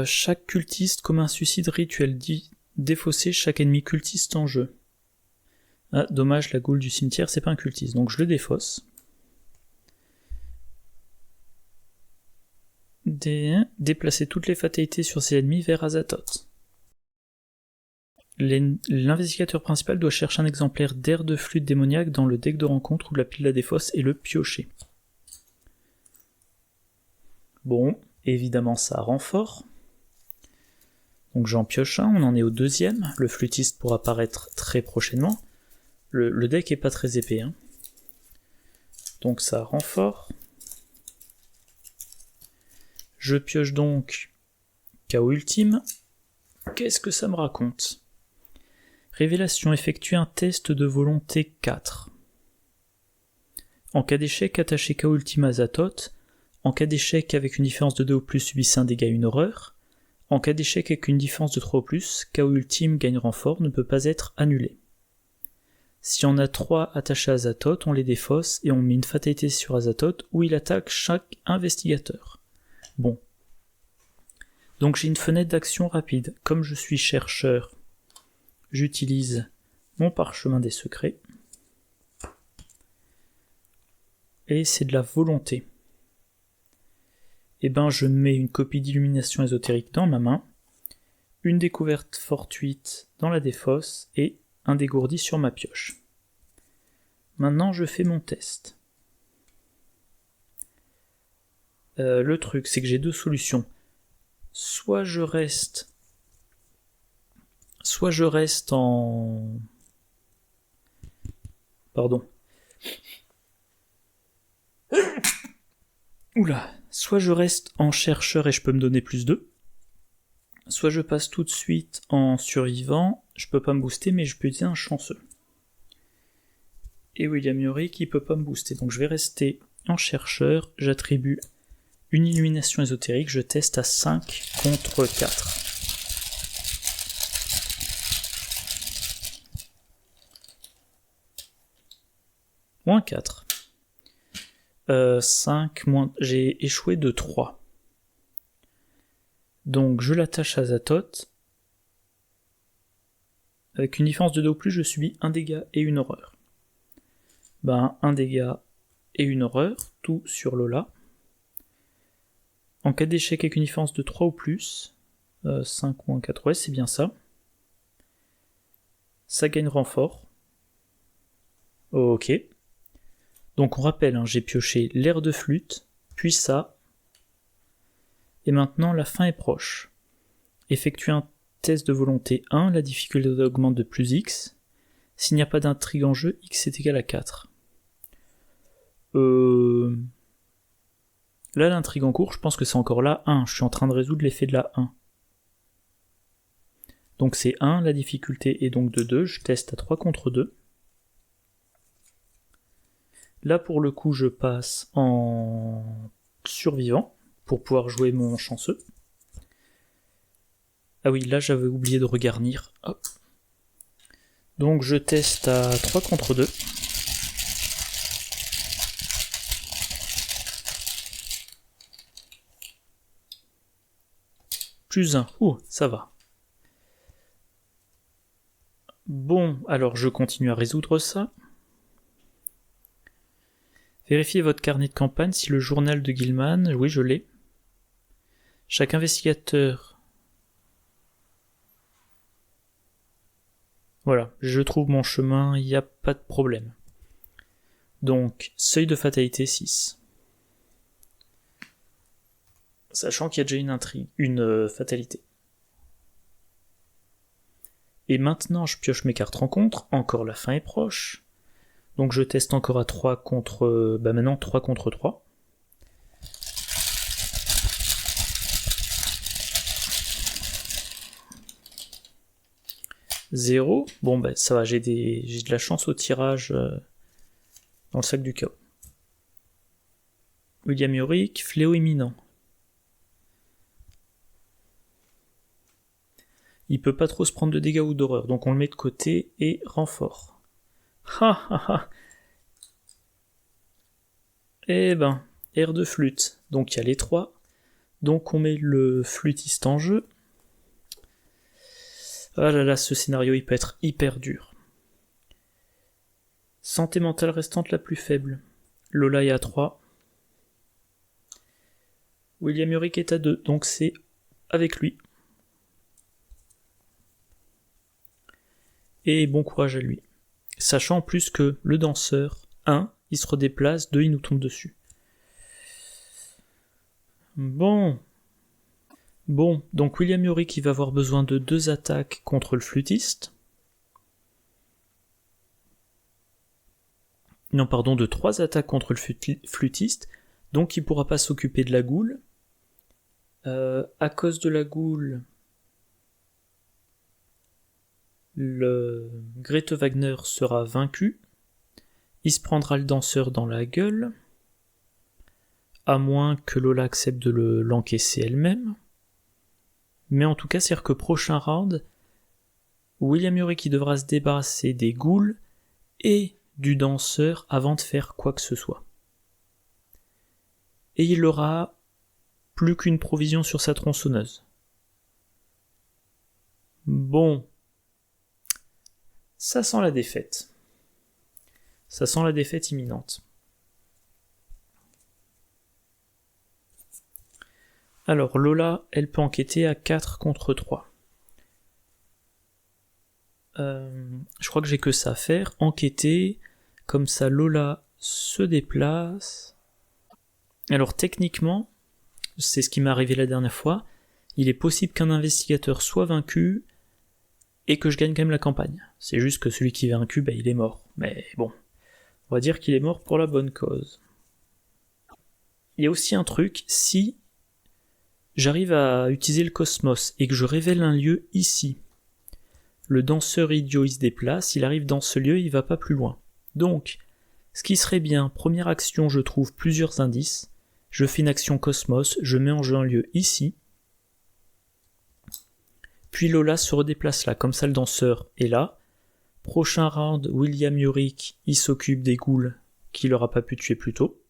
Chaque cultiste commet un suicide rituel dit défausser chaque ennemi cultiste en jeu. Ah, dommage, la goule du cimetière, c'est pas un cultiste, donc je le défausse. Déplacer toutes les fatalités sur ses ennemis vers Azathoth. L'investigateur principal doit chercher un exemplaire d'air de flûte démoniaque dans le deck de rencontre ou de la pile de la défausse et le piocher. Bon, évidemment ça renfort. Donc j'en pioche un, on en est au 2ème. Le flûtiste pourra apparaître très prochainement. Le deck est pas très épais. Hein. Donc ça renfort. Je pioche donc KO ultime. Qu'est-ce que ça me raconte ? Révélation, effectue un test de volonté 4. En cas d'échec, attachez KO ultime à Azathoth. En cas d'échec avec une différence de 2 ou plus, subissez un dégât, une horreur. En cas d'échec avec une différence de 3 ou plus, KO ultime gagne renfort, ne peut pas être annulé. Si on a 3 attachés à Azathoth, on les défausse et on met une fatalité sur Azathoth où il attaque chaque investigateur. Bon. Donc j'ai une fenêtre d'action rapide. Comme je suis chercheur, j'utilise mon parchemin des secrets. Et c'est de la volonté. Je mets une copie d'illumination ésotérique dans ma main, une découverte fortuite dans la défausse et un dégourdi sur ma pioche. Maintenant, je fais mon test. Le truc, c'est que j'ai 2 solutions. Soit je reste en... Pardon. Oula. Soit je reste en chercheur et je peux me donner plus 2. Soit je passe tout de suite en survivant. Je peux pas me booster, mais je peux utiliser un chanceux. Et William Yorick qui peut pas me booster. Donc je vais rester en chercheur. J'attribue une illumination ésotérique. Je teste à 5 contre 4. Moins 4. 5 moins... J'ai échoué de 3. Donc je l'attache à Azathoth. Avec une différence de 2 ou plus, je subis un dégât et une horreur. Un dégât et une horreur, tout sur Lola. En cas d'échec avec une différence de 3 ou plus, 5 ou 1, 4, ouais c'est bien ça. Ça gagne renfort, Ok. Donc on rappelle, hein, j'ai pioché l'air de flûte, puis ça, et maintenant la fin est proche. Effectuez un test de volonté 1, la difficulté augmente de plus x. S'il n'y a pas d'intrigue en jeu, x est égal à 4. Là, l'intrigue en cours, je pense que c'est encore la 1. Je suis en train de résoudre l'effet de la 1. Donc c'est 1, la difficulté est donc de 2. Je teste à 3 contre 2. Là, pour le coup, je passe en survivant pour pouvoir jouer mon chanceux. Ah oui, là, j'avais oublié de regarnir. Hop. Donc je teste à 3 contre 2. Plus 1. Ouh, ça va. Bon, alors je continue à résoudre ça. Vérifiez votre carnet de campagne si le journal de Gilman, oui je l'ai. Chaque investigateur... Voilà, je trouve mon chemin, il n'y a pas de problème. Donc, seuil de fatalité 6. Sachant qu'il y a déjà une fatalité. Et maintenant, je pioche mes cartes rencontres, encore la fin est proche. Donc je teste encore à 3 contre... maintenant 3 contre 3. Zéro. Bon ça va, j'ai de la chance au tirage dans le sac du chaos. William Yorick, fléau imminent. Il peut pas trop se prendre de dégâts ou d'horreur, donc on le met de côté et renfort. Ha ha ha. Eh ben, air de flûte. Donc il y a les 3. Donc on met le flûtiste en jeu. Ah là là, ce scénario il peut être hyper dur. Santé mentale restante la plus faible. Lola est à 3. William Yorick est à 2, donc c'est avec lui. Et bon courage à lui. Sachant en plus que le danseur, 1, il se redéplace, 2, il nous tombe dessus. Bon, donc William Yorick, il va avoir besoin de 2 attaques contre le flûtiste. Non, pardon, de 3 attaques contre le flûtiste. Donc il pourra pas s'occuper de la goule. À cause de la goule, le Grete Wagner sera vaincu. Il se prendra le danseur dans la gueule. À moins que Lola accepte de l'encaisser elle-même. Mais en tout cas, c'est-à-dire que prochain round, William Yorick devra se débarrasser des ghouls et du danseur avant de faire quoi que ce soit. Et il aura plus qu'une provision sur sa tronçonneuse. Bon, ça sent la défaite. Ça sent la défaite imminente. Alors Lola, elle peut enquêter à 4 contre 3. Je crois que j'ai que ça à faire. Enquêter, comme ça Lola se déplace. Alors techniquement, c'est ce qui m'est arrivé la dernière fois, il est possible qu'un investigateur soit vaincu et que je gagne quand même la campagne. C'est juste que celui qui est vaincu, il est mort. Mais bon, on va dire qu'il est mort pour la bonne cause. Il y a aussi un truc, si j'arrive à utiliser le cosmos et que je révèle un lieu ici, le danseur idiot il se déplace, il arrive dans ce lieu, il va pas plus loin. Donc, ce qui serait bien, première action, je trouve plusieurs indices, je fais une action cosmos, je mets en jeu un lieu ici, puis Lola se redéplace là, comme ça le danseur est là. Prochain round, William Yorick, il s'occupe des ghouls qu'il aura pas pu tuer plus tôt.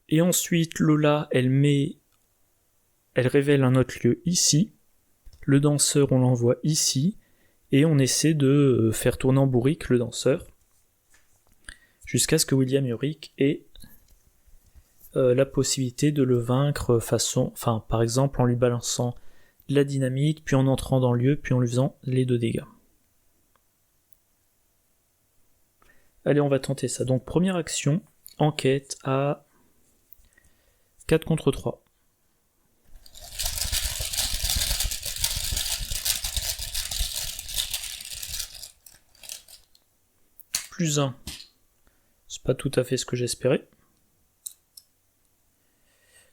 Et ensuite, Lola, elle révèle un autre lieu ici. Le danseur, on l'envoie ici. Et on essaie de faire tourner en bourrique le danseur. Jusqu'à ce que William Yorick ait la possibilité de le vaincre par exemple en lui balançant la dynamite, puis en entrant dans le lieu, puis en lui faisant les 2 dégâts. Allez, on va tenter ça. Donc, première action, enquête à 4 contre 3. Plus 1. C'est pas tout à fait ce que j'espérais.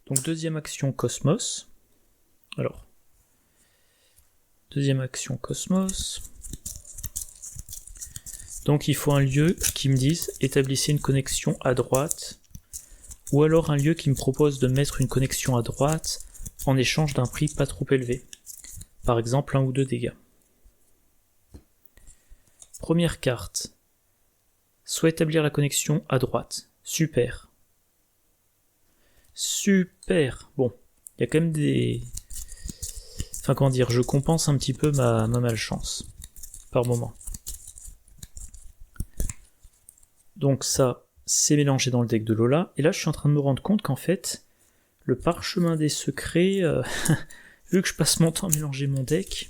Donc, deuxième action, Cosmos. Alors, deuxième action, Cosmos. Donc, il faut un lieu qui me dise établissez une connexion à droite, ou alors un lieu qui me propose de mettre une connexion à droite en échange d'un prix pas trop élevé. Par exemple, 1 ou 2 dégâts. Première carte. Soit établir la connexion à droite. Super. Super. Bon, il y a quand même des... Enfin, comment dire, je compense un petit peu ma malchance. Par moment. Donc ça, c'est mélangé dans le deck de Lola. Et là, je suis en train de me rendre compte qu'en fait, le parchemin des secrets, vu que je passe mon temps à mélanger mon deck,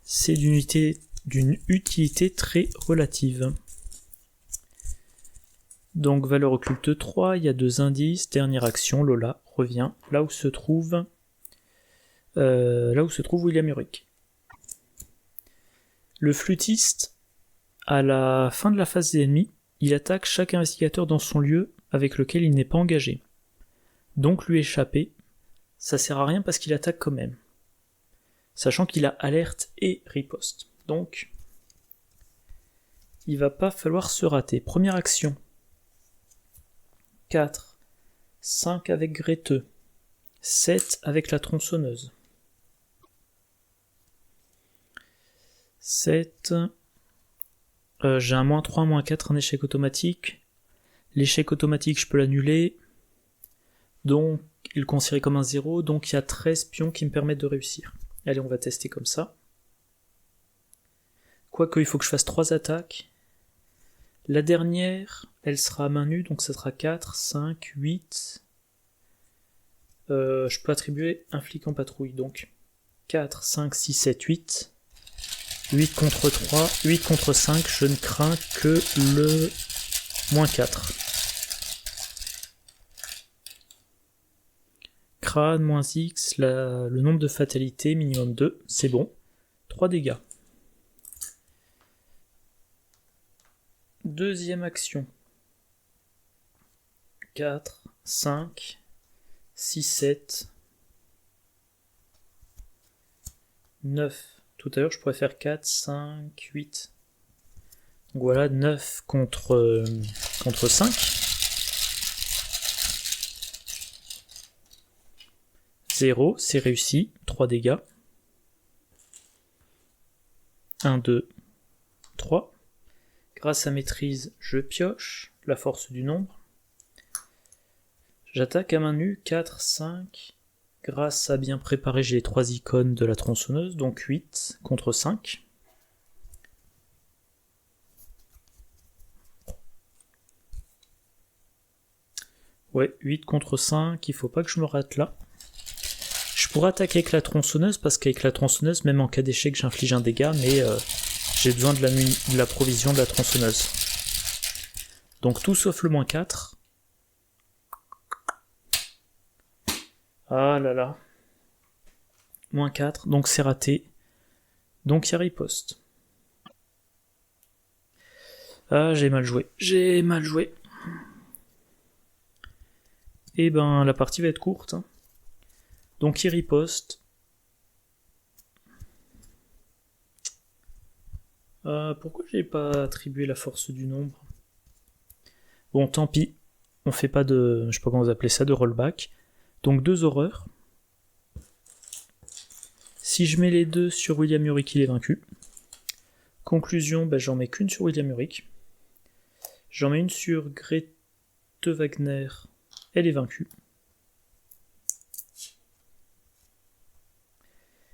c'est d'une utilité très relative. Donc valeur occulte 3, il y a 2 indices, dernière action, Lola revient là où se trouve William Urick. Le flûtiste, à la fin de la phase des ennemis, il attaque chaque investigateur dans son lieu avec lequel il n'est pas engagé. Donc lui échapper, ça sert à rien parce qu'il attaque quand même. Sachant qu'il a alerte et riposte. Donc, il va pas falloir se rater. Première action. 4. 5 avec Gréteux. 7 avec la tronçonneuse. 7... j'ai un -3, -4, un échec automatique. L'échec automatique, je peux l'annuler. Donc, il est considéré comme un 0. Donc, il y a 13 pions qui me permettent de réussir. Allez, on va tester comme ça. Quoique, il faut que je fasse 3 attaques. La dernière, elle sera à main nue. Donc, ça sera 4, 5, 8. Je peux attribuer un flic en patrouille. Donc, 4, 5, 6, 7, 8. 8 contre 3, 8 contre 5, je ne crains que le -4. Crâne, -X, le nombre de fatalités, minimum 2, c'est bon. 3 dégâts. Deuxième action. 4, 5, 6, 7, 9. Tout à l'heure, je pourrais faire 4, 5, 8. Donc voilà, 9 contre 5. 0, c'est réussi. 3 dégâts. 1, 2, 3. Grâce à maîtrise, je pioche. La force du nombre. J'attaque à main nue. 4, 5... Grâce à bien préparer, j'ai les 3 icônes de la tronçonneuse, donc 8 contre 5. Ouais, 8 contre 5, il faut pas que je me rate là. Je pourrais attaquer avec la tronçonneuse, parce qu'avec la tronçonneuse, même en cas d'échec, j'inflige un dégât, mais j'ai besoin de la provision de la tronçonneuse. Donc tout sauf le -4. Ah là là. -4, donc c'est raté. Donc il y a riposte. Ah, j'ai mal joué. J'ai mal joué. Et ben, la partie va être courte. Donc il riposte. Pourquoi j'ai pas attribué la force du nombre? Bon, tant pis. On fait pas de... Je sais pas comment vous appelez ça, de rollback. Donc 2 horreurs. Si je mets les 2 sur William Urick, il est vaincu. Conclusion, j'en mets qu'une sur William Urick. J'en mets une sur Grete Wagner. Elle est vaincue.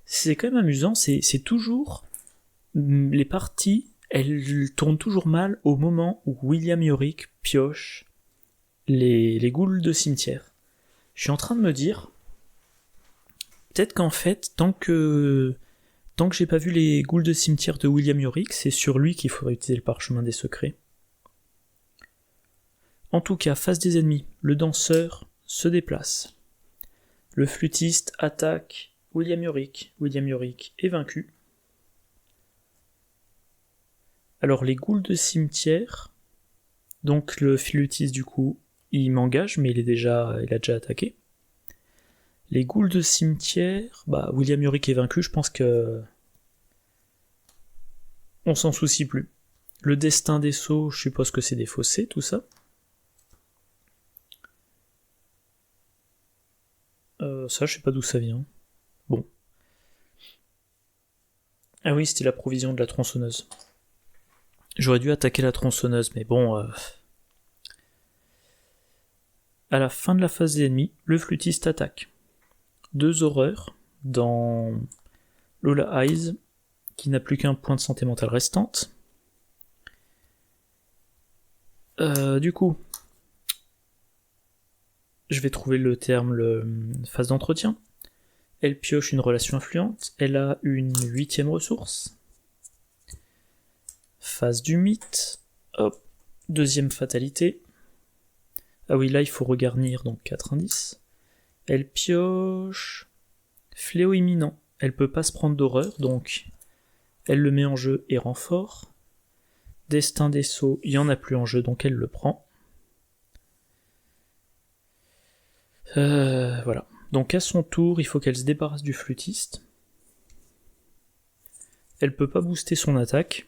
C'est quand même amusant, c'est toujours... Les parties, elles tournent toujours mal au moment où William Urick pioche les ghouls de cimetière. Je suis en train de me dire, peut-être qu'en fait, tant que j'ai pas vu les ghouls de cimetière de William Urick, c'est sur lui qu'il faudrait utiliser le parchemin des secrets. En tout cas, face des ennemis, le danseur se déplace. Le flûtiste attaque William Yorick. William Yorick est vaincu. Alors les ghouls de cimetière, donc le flûtiste du coup, il m'engage, mais il a déjà attaqué. Les ghouls de cimetière, William Yorick est vaincu, je pense que on s'en soucie plus. Le destin des sceaux, je suppose que c'est des fossés, tout ça. Ça, je sais pas d'où ça vient. Bon. Ah oui, c'était la provision de la tronçonneuse. J'aurais dû attaquer la tronçonneuse, mais bon... À la fin de la phase des ennemis, le flûtiste attaque. 2 horreurs dans Lola Eyes, qui n'a plus qu'un point de santé mentale restante. Du coup, je vais trouver le terme, phase d'entretien. Elle pioche une relation influente, elle a une 8e ressource. Phase du mythe, hop, 2e fatalité. Ah oui, là il faut regarnir, donc 4 indices. Elle pioche fléau imminent, elle peut pas se prendre d'horreur, donc elle le met en jeu et renfort. Destin des sceaux, il y en a plus en jeu, donc elle le prend. Voilà. Donc à son tour, il faut qu'elle se débarrasse du flûtiste. Elle peut pas booster son attaque.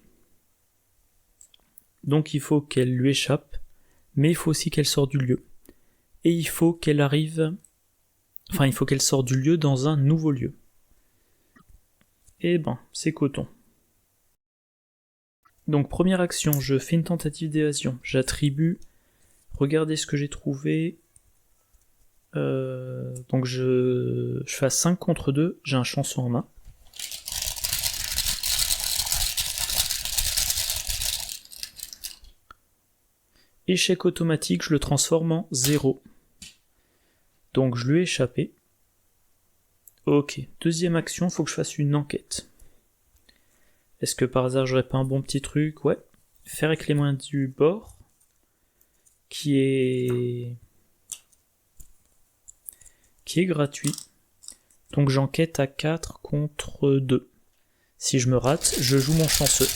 Donc il faut qu'elle lui échappe, mais il faut aussi qu'elle sorte du lieu. Et il faut qu'elle arrive... Enfin, il faut qu'elle sorte du lieu dans un nouveau lieu. Et ben, c'est coton. Donc première action, je fais une tentative d'évasion. J'attribue... Regardez ce que j'ai trouvé... Donc je fais à 5 contre 2, j'ai un chanson en main. Échec automatique, je le transforme en 0. Donc je lui ai échappé. Ok, deuxième action, faut que je fasse une enquête. Est-ce que par hasard j'aurais pas un bon petit truc? Ouais. Faire avec les moyens du bord, qui est gratuit. Donc j'enquête à 4 contre 2. Si je me rate, je joue mon chanceux.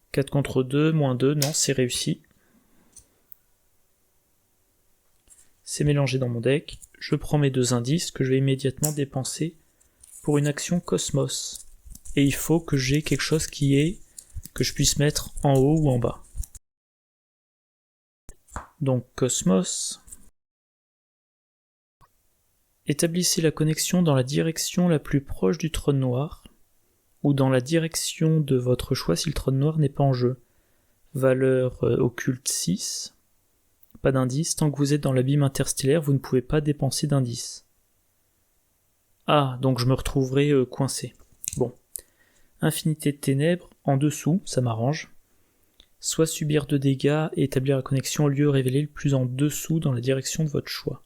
« 4 contre 2, moins 2, non, c'est réussi. C'est mélangé dans mon deck. Je prends mes 2 indices que je vais immédiatement dépenser pour une action Cosmos. Et il faut que j'ai quelque chose que je puisse mettre en haut ou en bas. Donc Cosmos. Établissez la connexion dans la direction la plus proche du trône noir, ou dans la direction de votre choix si le trône noir n'est pas en jeu. Valeur occulte 6. Pas d'indice. Tant que vous êtes dans l'abîme interstellaire, vous ne pouvez pas dépenser d'indice. Ah, donc je me retrouverai coincé. Bon. Infinité de ténèbres, en dessous, ça m'arrange. Soit subir 2 dégâts et établir la connexion au lieu révélé le plus en dessous dans la direction de votre choix.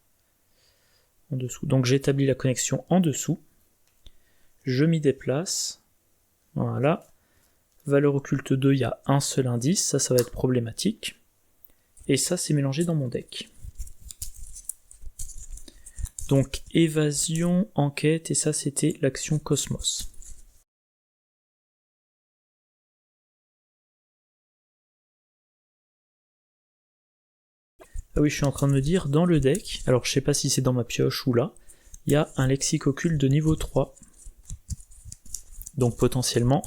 En dessous. Donc j'établis la connexion en dessous. Je m'y déplace. Voilà. Valeur occulte 2, il y a un seul indice, ça va être problématique. Et ça, c'est mélangé dans mon deck. Donc évasion, enquête, et ça c'était l'action Cosmos. Ah oui, je suis en train de me dire, dans le deck, alors je sais pas si c'est dans ma pioche ou là, il y a un lexique occulte de niveau 3. Donc potentiellement,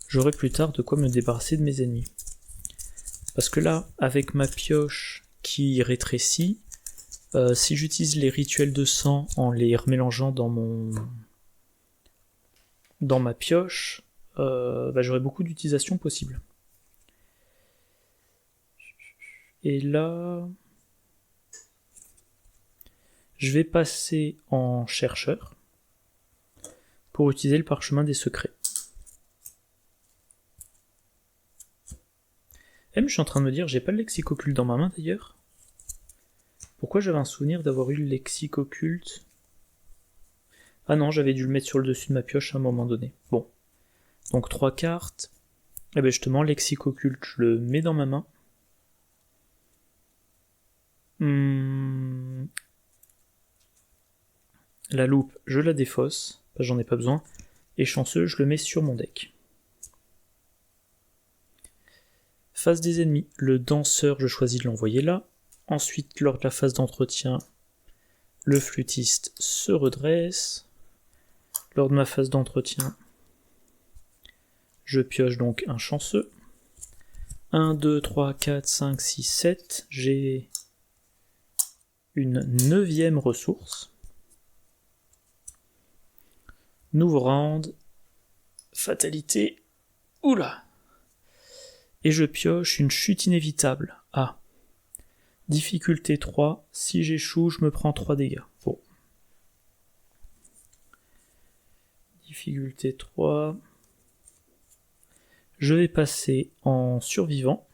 j'aurai plus tard de quoi me débarrasser de mes ennemis. Parce que là, avec ma pioche qui rétrécit, si j'utilise les rituels de sang en les remélangeant dans ma pioche, j'aurai beaucoup d'utilisation possible. Et là, je vais passer en chercheur pour utiliser le parchemin des secrets. Je suis en train de me dire, j'ai pas le lexique occulte dans ma main d'ailleurs. Pourquoi j'avais un souvenir d'avoir eu le lexique occulte? Ah non, j'avais dû le mettre sur le dessus de ma pioche à un moment donné. Bon. Donc 3 cartes. Et ben justement, lexicoculte, je le mets dans ma main. La loupe, je la défausse, j'en ai pas besoin. Et chanceux, je le mets sur mon deck. Phase des ennemis, le danseur, je choisis de l'envoyer là. Ensuite, lors de la phase d'entretien, le flûtiste se redresse. Lors de ma phase d'entretien, je pioche donc un chanceux. 1, 2, 3, 4, 5, 6, 7. J'ai une 9e ressource. Nouveau round. Fatalité. Oula. Et je pioche une chute inévitable. Ah. Difficulté 3. Si j'échoue, je me prends 3 dégâts. Bon. Difficulté 3. Je vais passer en survivant.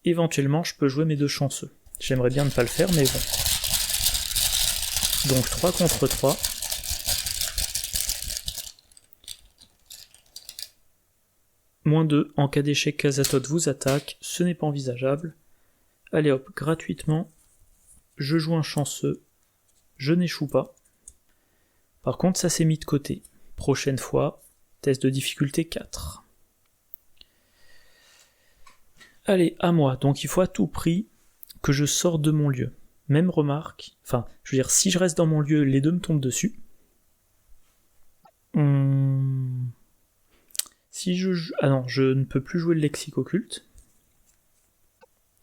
Éventuellement, je peux jouer mes 2 chanceux. J'aimerais bien ne pas le faire, mais bon. Donc 3 contre 3. -2, en cas d'échec, Khazatoth vous attaque, ce n'est pas envisageable. Allez hop, gratuitement, je joue un chanceux, je n'échoue pas. Par contre, ça s'est mis de côté. Prochaine fois, test de difficulté 4. Allez, à moi, donc il faut à tout prix que je sorte de mon lieu. Même remarque, enfin, je veux dire, si je reste dans mon lieu, les deux me tombent dessus. Si je... Ah non, je ne peux plus jouer le lexicoculte.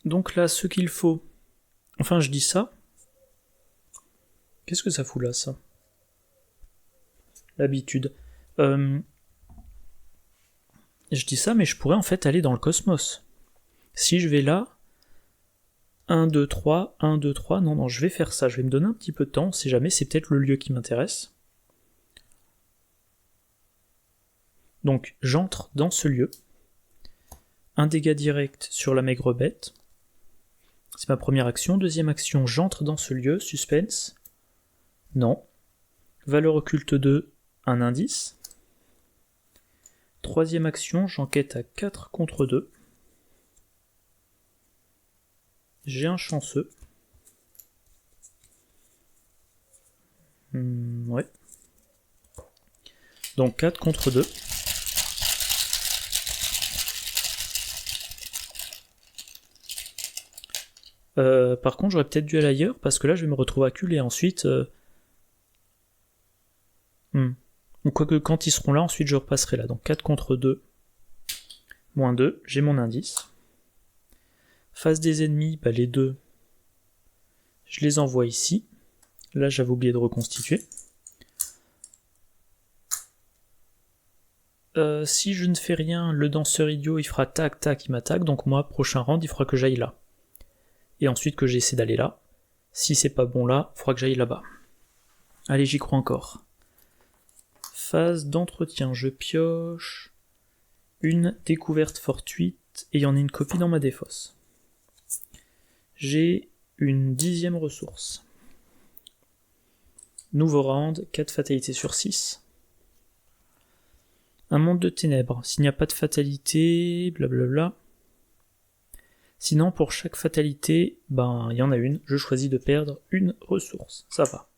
Donc là, ce qu'il faut... Enfin, je dis ça. Qu'est-ce que ça fout là, ça? L'habitude. Je dis ça, mais je pourrais en fait aller dans le cosmos. Si je vais là... 1, 2, 3, 1, 2, 3... Non, je vais faire ça. Je vais me donner un petit peu de temps, si jamais c'est peut-être le lieu qui m'intéresse. Donc, j'entre dans ce lieu. Un dégât direct sur la maigre bête. C'est ma première action. Deuxième action, j'entre dans ce lieu. Suspense. Non. Valeur occulte 2, un indice. Troisième action, j'enquête à 4 contre 2. J'ai un chanceux. Ouais. Donc 4 contre 2. Par contre, j'aurais peut-être dû aller ailleurs, parce que là, je vais me retrouver acculé. Ensuite... Quoique, quand ils seront là, ensuite, je repasserai là. Donc 4 contre 2. -2, j'ai mon indice. Face des ennemis, bah, les deux, je les envoie ici. Là, j'avais oublié de reconstituer. Si je ne fais rien, le danseur idiot, il fera tac, tac, il m'attaque. Donc moi, prochain round, il faudra que j'aille là. Et ensuite que j'essaie d'aller là. Si c'est pas bon là, il faudra que j'aille là-bas. Allez, j'y crois encore. Phase d'entretien, je pioche une découverte fortuite et il y en a une copie dans ma défausse. J'ai une 10e ressource. Nouveau round, 4 fatalités sur 6. Un monde de ténèbres. S'il n'y a pas de fatalité, blablabla. Sinon, pour chaque fatalité, ben, il y en a une. Je choisis de perdre une ressource. Ça va.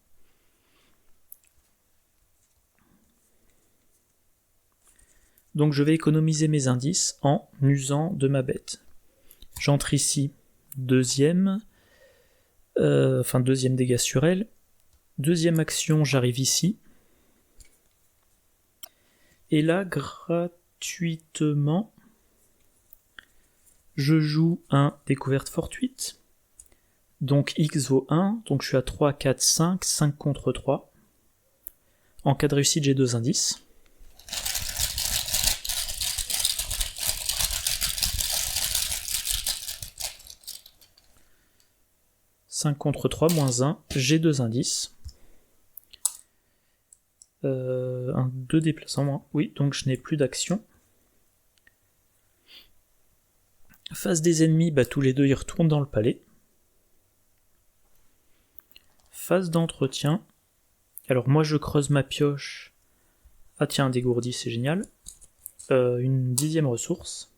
Donc je vais économiser mes indices en usant de ma bête. J'entre ici, deuxième dégâts sur elle. Deuxième action, j'arrive ici. Et là, gratuitement, je joue un découverte fortuite. Donc X vaut 1, donc je suis à 3, 4, 5, 5 contre 3. En cas de réussite, j'ai 2 indices. « 5 contre 3, moins 1, j'ai 2 indices. 2 déplacements, oui, donc je n'ai plus d'action. Face des ennemis, bah, tous les deux ils retournent dans le palais. Phase d'entretien. Alors moi je creuse ma pioche. Ah tiens, un dégourdi, c'est génial. Une 10e ressource.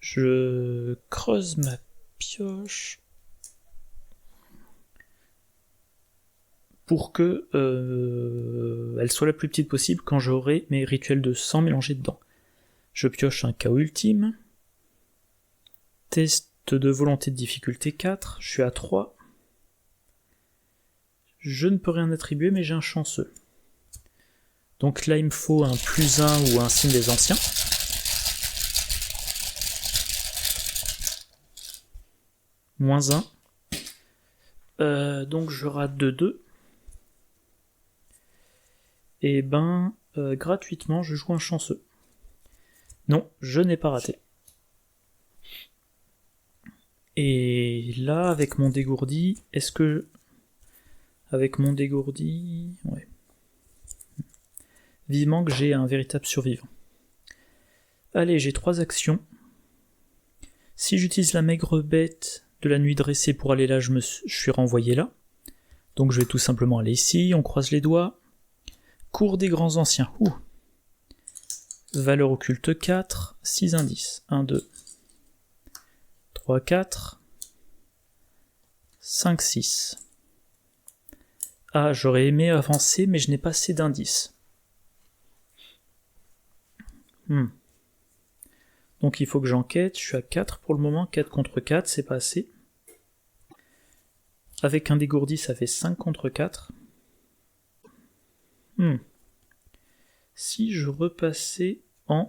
Je creuse ma pioche pour que elle soit la plus petite possible quand j'aurai mes rituels de sang mélangés dedans. Je pioche un chaos ultime. Test de volonté de difficulté 4, je suis à 3. Je ne peux rien attribuer, mais j'ai un chanceux. Donc là, il me faut un +1 ou un signe des anciens. -1. Donc je rate de 2. Et ben, gratuitement, je joue un chanceux. Non, je n'ai pas raté. Et là, avec mon dégourdi, est-ce que... Avec mon dégourdi... Ouais. Vivement que j'ai un véritable survivant. Allez, j'ai 3 actions. Si j'utilise la maigre bête de la nuit dressée pour aller là, je suis renvoyé là. Donc je vais tout simplement aller ici, on croise les doigts. Cours des grands anciens. Ouh. Valeur occulte 4, 6 indices. 1, 2, 3, 4, 5, 6. Ah, j'aurais aimé avancer, mais je n'ai pas assez d'indices. Donc il faut que j'enquête, je suis à 4 pour le moment, 4 contre 4, c'est pas assez. Avec un dégourdi, ça fait 5 contre 4. Si je repassais en...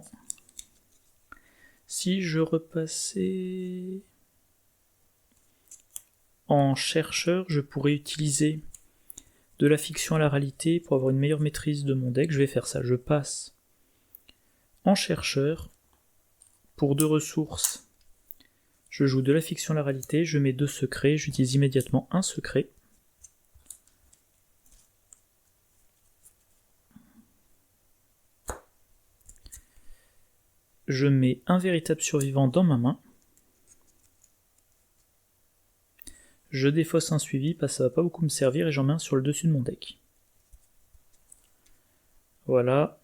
en chercheur, je pourrais utiliser de la fiction à la réalité pour avoir une meilleure maîtrise de mon deck. Je vais faire ça, je passe en chercheur. Pour 2 ressources, je joue de la fiction à la réalité, je mets 2 secrets, j'utilise immédiatement un secret. Je mets un véritable survivant dans ma main. Je défausse un suivi parce que ça va pas beaucoup me servir et j'en mets un sur le dessus de mon deck. Voilà.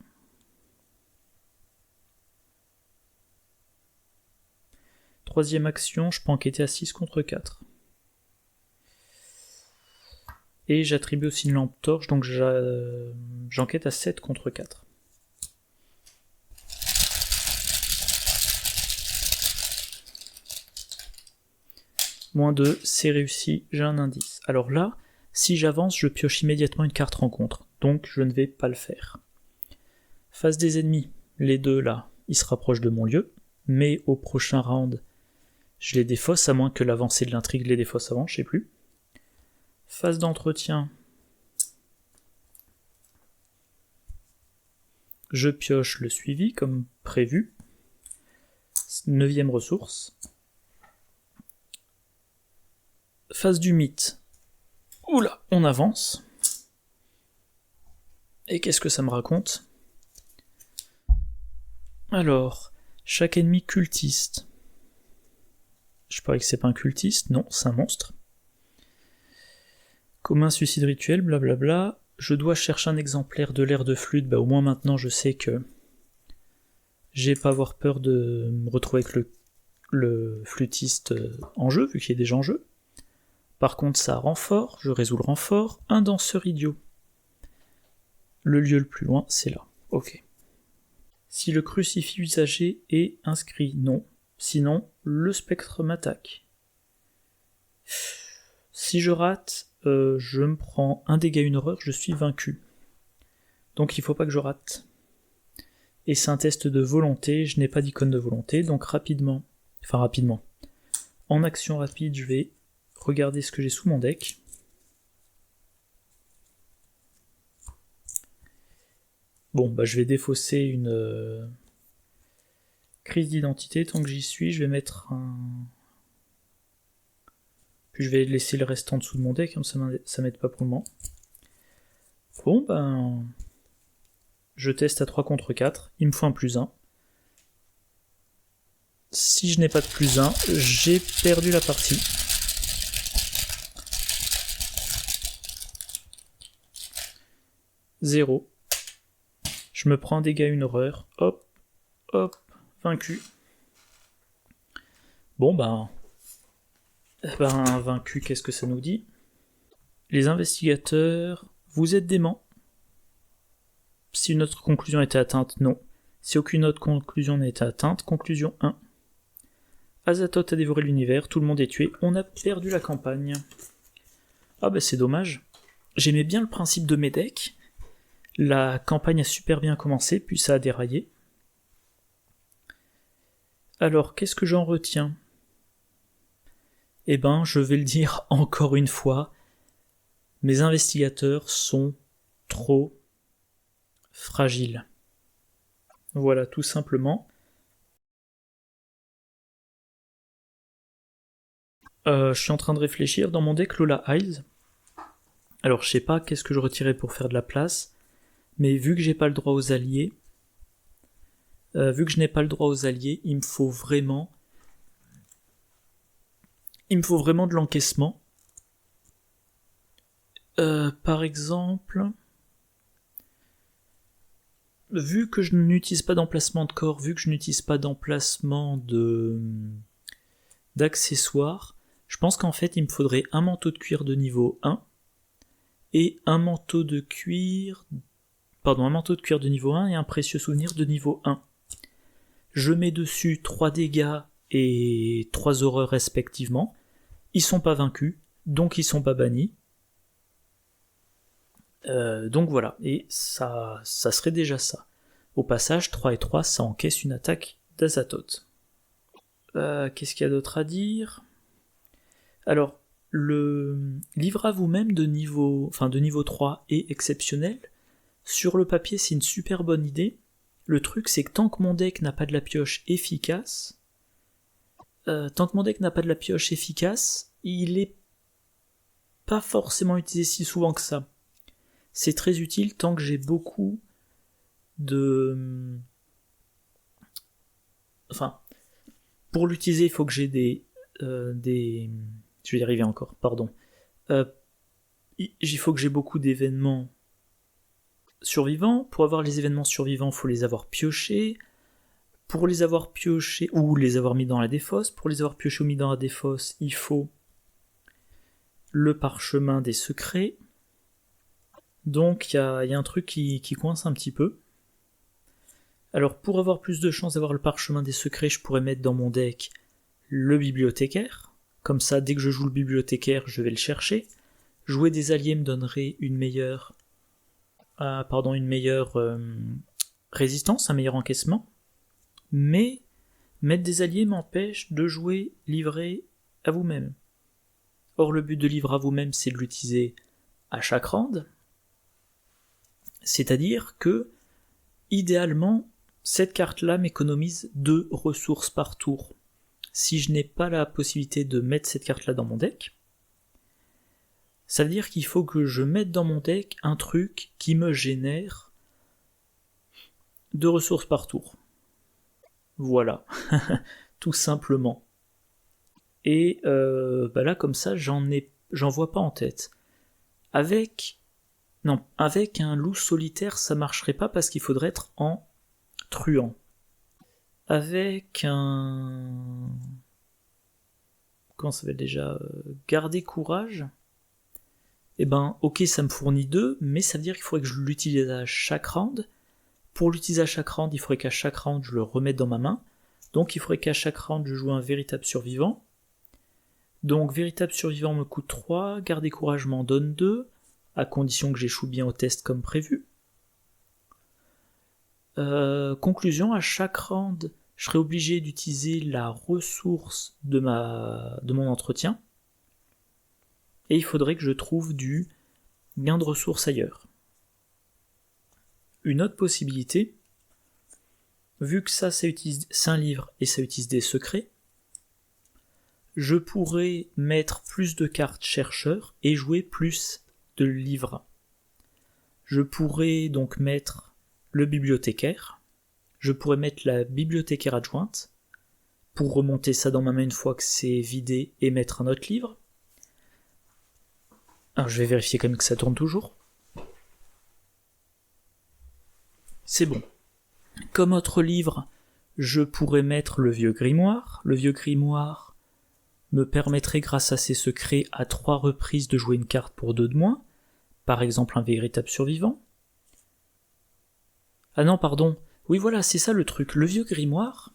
Troisième action, je peux enquêter à 6 contre 4. Et j'attribue aussi une lampe torche, donc j'enquête à 7 contre 4. -2, c'est réussi, j'ai un indice. Alors là, si j'avance, je pioche immédiatement une carte rencontre, donc je ne vais pas le faire. Face des ennemis, les deux là, ils se rapprochent de mon lieu, mais au prochain round, je les défausse, à moins que l'avancée de l'intrigue les défausse avant, je sais plus. Phase d'entretien. Je pioche le suivi, comme prévu. 9e ressource. Phase du mythe. Oula, on avance. Et qu'est-ce que ça me raconte? Alors, chaque ennemi cultiste. Je parie que c'est pas un cultiste, non, c'est un monstre. Commun suicide rituel, blablabla. Je dois chercher un exemplaire de l'air de flûte, bah au moins maintenant je sais que j'ai pas à avoir peur de me retrouver avec le flûtiste en jeu, vu qu'il est déjà en jeu. Par contre ça renfort, je résous le renfort, un danseur idiot. Le lieu le plus loin, c'est là. Ok. Si le crucifix usagé est inscrit, non. Sinon, le spectre m'attaque. Si je rate, je me prends un dégât, une horreur, je suis vaincu. Donc il faut pas que je rate. Et c'est un test de volonté, je n'ai pas d'icône de volonté, donc rapidement, en action rapide, je vais regarder ce que j'ai sous mon deck. Bon, bah je vais défausser une crise d'identité, tant que j'y suis, je vais mettre un... Puis je vais laisser le reste en dessous de mon deck, comme ça m'aide pas pour le moment. Bon, ben... Je teste à 3 contre 4, il me faut un +1. Si je n'ai pas de +1, j'ai perdu la partie. 0. Je me prends un dégât, une horreur. Hop, hop, vaincu. Bon vaincu, qu'est-ce que ça nous dit? Les investigateurs, vous êtes dément. Si une autre conclusion était atteinte, non. Si aucune autre conclusion n'a été atteinte, conclusion 1. Azathoth a dévoré l'univers, tout le monde est tué, on a perdu la campagne. Ah bah c'est dommage. J'aimais bien le principe de mes decks. La campagne a super bien commencé, puis ça a déraillé. Alors, qu'est-ce que j'en retiens? Eh ben, je vais le dire encore une fois, mes investigateurs sont trop fragiles. Voilà, tout simplement. Je suis en train de réfléchir dans mon deck Lola Eyes. Alors, je sais pas qu'est-ce que je retirais pour faire de la place, mais vu que j'ai pas le droit aux alliés, il me faut vraiment de l'encaissement. Par exemple, vu que je n'utilise pas d'emplacement de corps, vu que je n'utilise pas d'emplacement d'accessoires, je pense qu'en fait il me faudrait un manteau de cuir de niveau 1 et un manteau de cuir de niveau 1 et un précieux souvenir de niveau 1. Je mets dessus 3 dégâts et 3 horreurs respectivement. Ils sont pas vaincus, donc ils sont pas bannis. Donc voilà, et ça serait déjà ça. Au passage, 3 et 3, ça encaisse une attaque d'Azathoth. Qu'est-ce qu'il y a d'autre à dire? Alors, le livre à vous-même de niveau 3 est exceptionnel. Sur le papier, c'est une super bonne idée. Le truc, c'est que tant que mon deck n'a pas de la pioche efficace, il est pas forcément utilisé si souvent que ça. C'est très utile tant que j'ai beaucoup de... Enfin, pour l'utiliser, il faut que j'ai des... Je vais y arriver encore, pardon. Il faut que j'ai beaucoup d'événements survivants. Pour avoir les événements survivants, il faut les avoir piochés. Pour les avoir piochés, ou les avoir mis dans la défausse, pour les avoir piochés ou mis dans la défausse, il faut le parchemin des secrets. Donc il y a un truc qui coince un petit peu. Alors pour avoir plus de chances d'avoir le parchemin des secrets, je pourrais mettre dans mon deck le bibliothécaire. Comme ça, dès que je joue le bibliothécaire, je vais le chercher. Jouer des alliés me donnerait une meilleure résistance, un meilleur encaissement. Mais mettre des alliés m'empêche de jouer livré à vous-même. Or le but de livre à vous-même, c'est de l'utiliser à chaque round. C'est-à-dire que, idéalement, cette carte-là m'économise 2 ressources par tour. Si je n'ai pas la possibilité de mettre cette carte-là dans mon deck, ça veut dire qu'il faut que je mette dans mon deck un truc qui me génère 2 ressources par tour. Voilà, tout simplement. Et là, comme ça, j'en vois pas en tête. Avec un loup solitaire, ça marcherait pas parce qu'il faudrait être en truand. Avec un... Comment ça s'appelle déjà garder courage. Eh ben, ok, ça me fournit 2, mais ça veut dire qu'il faudrait que je l'utilise à chaque round. Pour l'utiliser à chaque round, il faudrait qu'à chaque round, je le remette dans ma main. Donc il faudrait qu'à chaque round, je joue un véritable survivant. Donc véritable survivant me coûte 3, garder courage m'en donne 2, à condition que j'échoue bien au test comme prévu. Conclusion, à chaque round, je serai obligé d'utiliser la ressource de mon entretien. Et il faudrait que je trouve du gain de ressources ailleurs. Une autre possibilité, vu que ça utilise 5 livres et ça utilise des secrets, je pourrais mettre plus de cartes chercheurs et jouer plus de livres. Je pourrais donc mettre le bibliothécaire, je pourrais mettre la bibliothécaire adjointe, pour remonter ça dans ma main une fois que c'est vidé et mettre un autre livre. Alors je vais vérifier quand même que ça tourne toujours. c'est bon. Comme autre livre, je pourrais mettre Le Vieux Grimoire. Le Vieux Grimoire me permettrait, grâce à ses secrets, à 3 reprises de jouer une carte pour 2 de moins. Par exemple, un véritable survivant. Ah non, pardon. Oui, voilà, c'est ça le truc. Le Vieux Grimoire,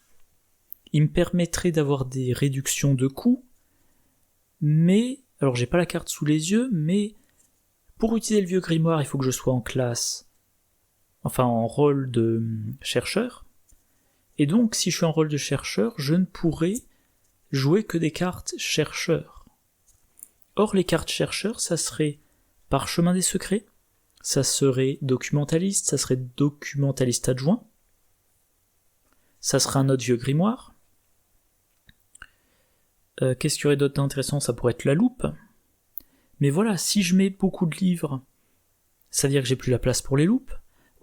il me permettrait d'avoir des réductions de coûts, mais... Alors, j'ai pas la carte sous les yeux, mais... Pour utiliser le Vieux Grimoire, il faut que je sois en classe... Enfin, en rôle de chercheur. Et donc, si je suis en rôle de chercheur, je ne pourrais jouer que des cartes chercheurs. Or, les cartes chercheurs, ça serait Parchemin des Secrets, ça serait documentaliste, ça serait documentaliste adjoint, ça serait un autre Vieux Grimoire. Qu'est-ce qu'il y aurait d'autre d'intéressant? Ça pourrait être la loupe. Mais voilà, si je mets beaucoup de livres, ça veut dire que j'ai plus la place pour les loupes,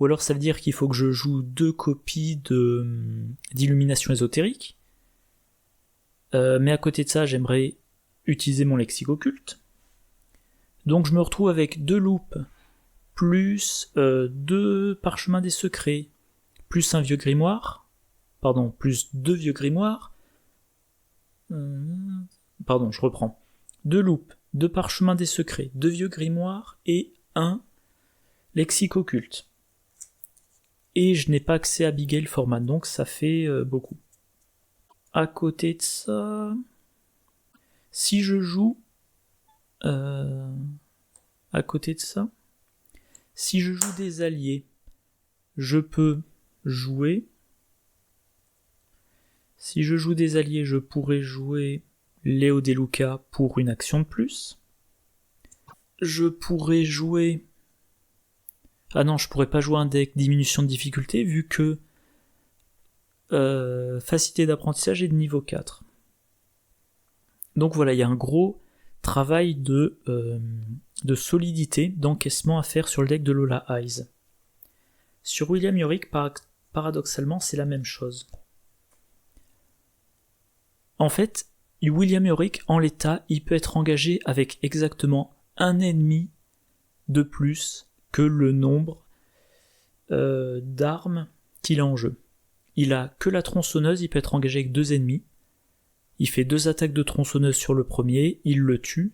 ou alors ça veut dire qu'il faut que je joue 2 copies d'illumination ésotérique. Mais à côté de ça, j'aimerais utiliser mon lexique occulte. Donc je me retrouve avec 2 loupes, plus 2 parchemins des secrets, plus un vieux grimoire, plus 2 vieux grimoires. Je reprends. 2 loupes, 2 parchemins des secrets, 2 vieux grimoires et 1 lexique occulte. Et je n'ai pas accès à Abigail Forman, donc ça fait beaucoup. À côté de ça, si je joue des alliés, je peux jouer. Si je joue des alliés, je pourrais jouer Léo De Luca pour une action de plus. Je pourrais jouer... Ah non, je pourrais pas jouer un deck diminution de difficulté vu que facilité d'apprentissage est de niveau 4. Donc voilà, il y a un gros travail de solidité, d'encaissement à faire sur le deck de Lola Eyes. Sur William Yorick, paradoxalement, c'est la même chose. En fait, William Yorick, en l'état, il peut être engagé avec exactement un ennemi de plus que le nombre d'armes qu'il a en jeu. Il a que la tronçonneuse, il peut être engagé avec 2 ennemis. Il fait 2 attaques de tronçonneuse sur le premier, il le tue.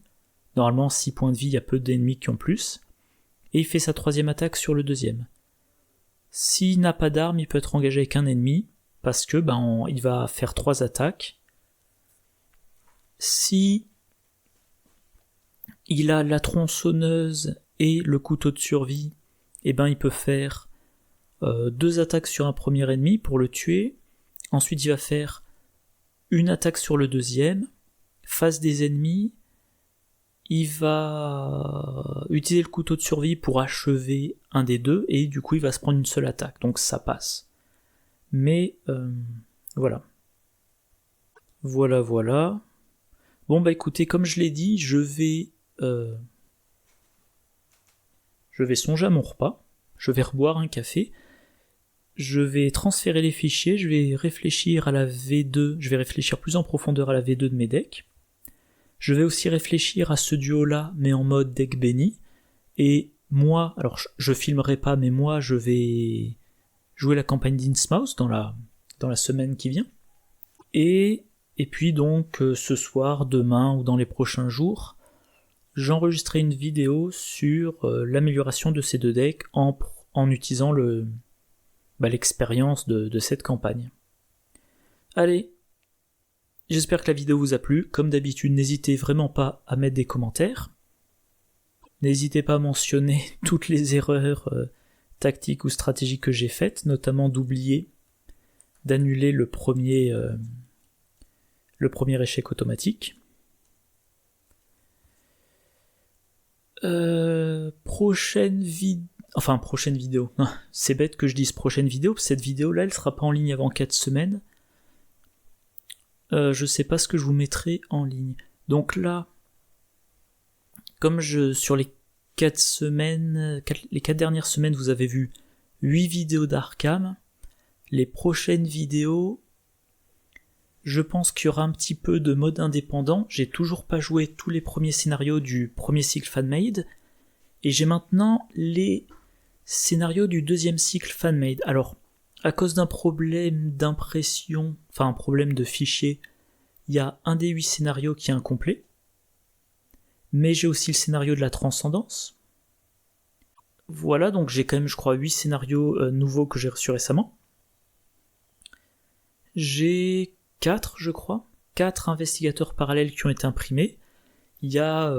Normalement, 6 points de vie, il y a peu d'ennemis qui ont plus. Et il fait sa 3e attaque sur le deuxième. S'il n'a pas d'arme, il peut être engagé avec un ennemi, parce que il va faire 3 attaques. Si il a la tronçonneuse et le couteau de survie, il peut faire 2 attaques sur un premier ennemi pour le tuer. Ensuite, il va faire une attaque sur le deuxième, face des ennemis. Il va utiliser le couteau de survie pour achever un des 2, et du coup, il va se prendre une seule attaque. Donc ça passe. Mais voilà. Voilà. Bon écoutez, comme je l'ai dit, je vais songer à mon repas. Je vais reboire un café. Je vais transférer les fichiers, je vais réfléchir à la V2, je vais réfléchir plus en profondeur à la V2 de mes decks. Je vais aussi réfléchir à ce duo-là, mais en mode deck béni. Et moi, alors je filmerai pas, mais moi je vais jouer la campagne d'Innsmouth dans la semaine qui vient. Et puis donc ce soir, demain ou dans les prochains jours, j'enregistrerai une vidéo sur l'amélioration de ces 2 decks en utilisant l'expérience de cette campagne. Allez, j'espère que la vidéo vous a plu. Comme d'habitude, n'hésitez vraiment pas à mettre des commentaires. N'hésitez pas à mentionner toutes les erreurs tactiques ou stratégiques que j'ai faites, notamment d'annuler le premier échec automatique. Prochaine vidéo. C'est bête que je dise prochaine vidéo, parce que cette vidéo-là, elle sera pas en ligne avant 4 semaines. Je sais pas ce que je vous mettrai en ligne. Donc là, comme sur les 4 dernières semaines, vous avez vu 8 vidéos d'Arkham, les prochaines vidéos, je pense qu'il y aura un petit peu de mode indépendant. J'ai toujours pas joué tous les premiers scénarios du premier cycle fan-made, et j'ai maintenant les Scénario du deuxième cycle fanmade. Alors, à cause d'un problème d'impression, enfin un problème de fichier, il y a un des 8 scénarios qui est incomplet. Mais j'ai aussi le scénario de la transcendance. Voilà, donc j'ai quand même, je crois, 8 scénarios nouveaux que j'ai reçus récemment. J'ai 4, je crois, 4 investigateurs parallèles qui ont été imprimés. Il y a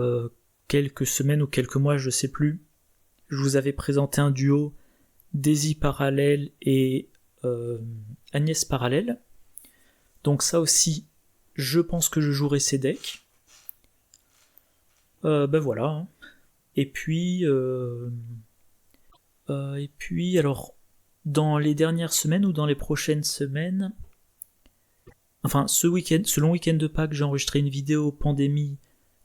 quelques semaines ou quelques mois, je sais plus, je vous avais présenté un duo Daisy parallèle et Agnès parallèle. Donc ça aussi, je pense que je jouerai ces decks. Ben voilà. Hein. Et puis, alors, dans les dernières semaines ou dans les prochaines semaines, enfin, ce long week-end de Pâques, j'ai enregistré une vidéo Pandémie,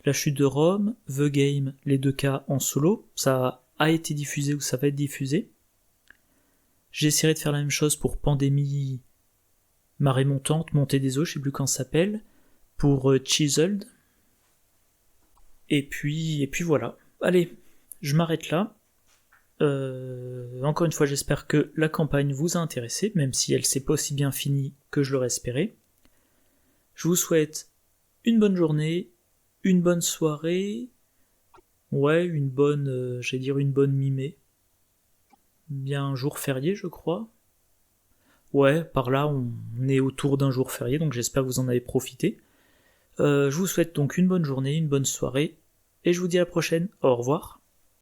la chute de Rome, The Game, les 2 cas en solo. Ça a été diffusé ou ça va être diffusé. J'essaierai de faire la même chose pour Pandémie, Marée montante, Montée des eaux, je sais plus comment ça s'appelle, pour Chiseled. Et puis voilà. Allez, je m'arrête là. Encore une fois, j'espère que la campagne vous a intéressé, même si elle s'est pas aussi bien finie que je l'aurais espéré. Je vous souhaite une bonne journée, une bonne soirée, ouais, une bonne mi-mai. Bien un jour férié, je crois. Ouais, par là, on est autour d'un jour férié, donc j'espère que vous en avez profité. Je vous souhaite donc une bonne journée, une bonne soirée, et je vous dis à la prochaine. Au revoir.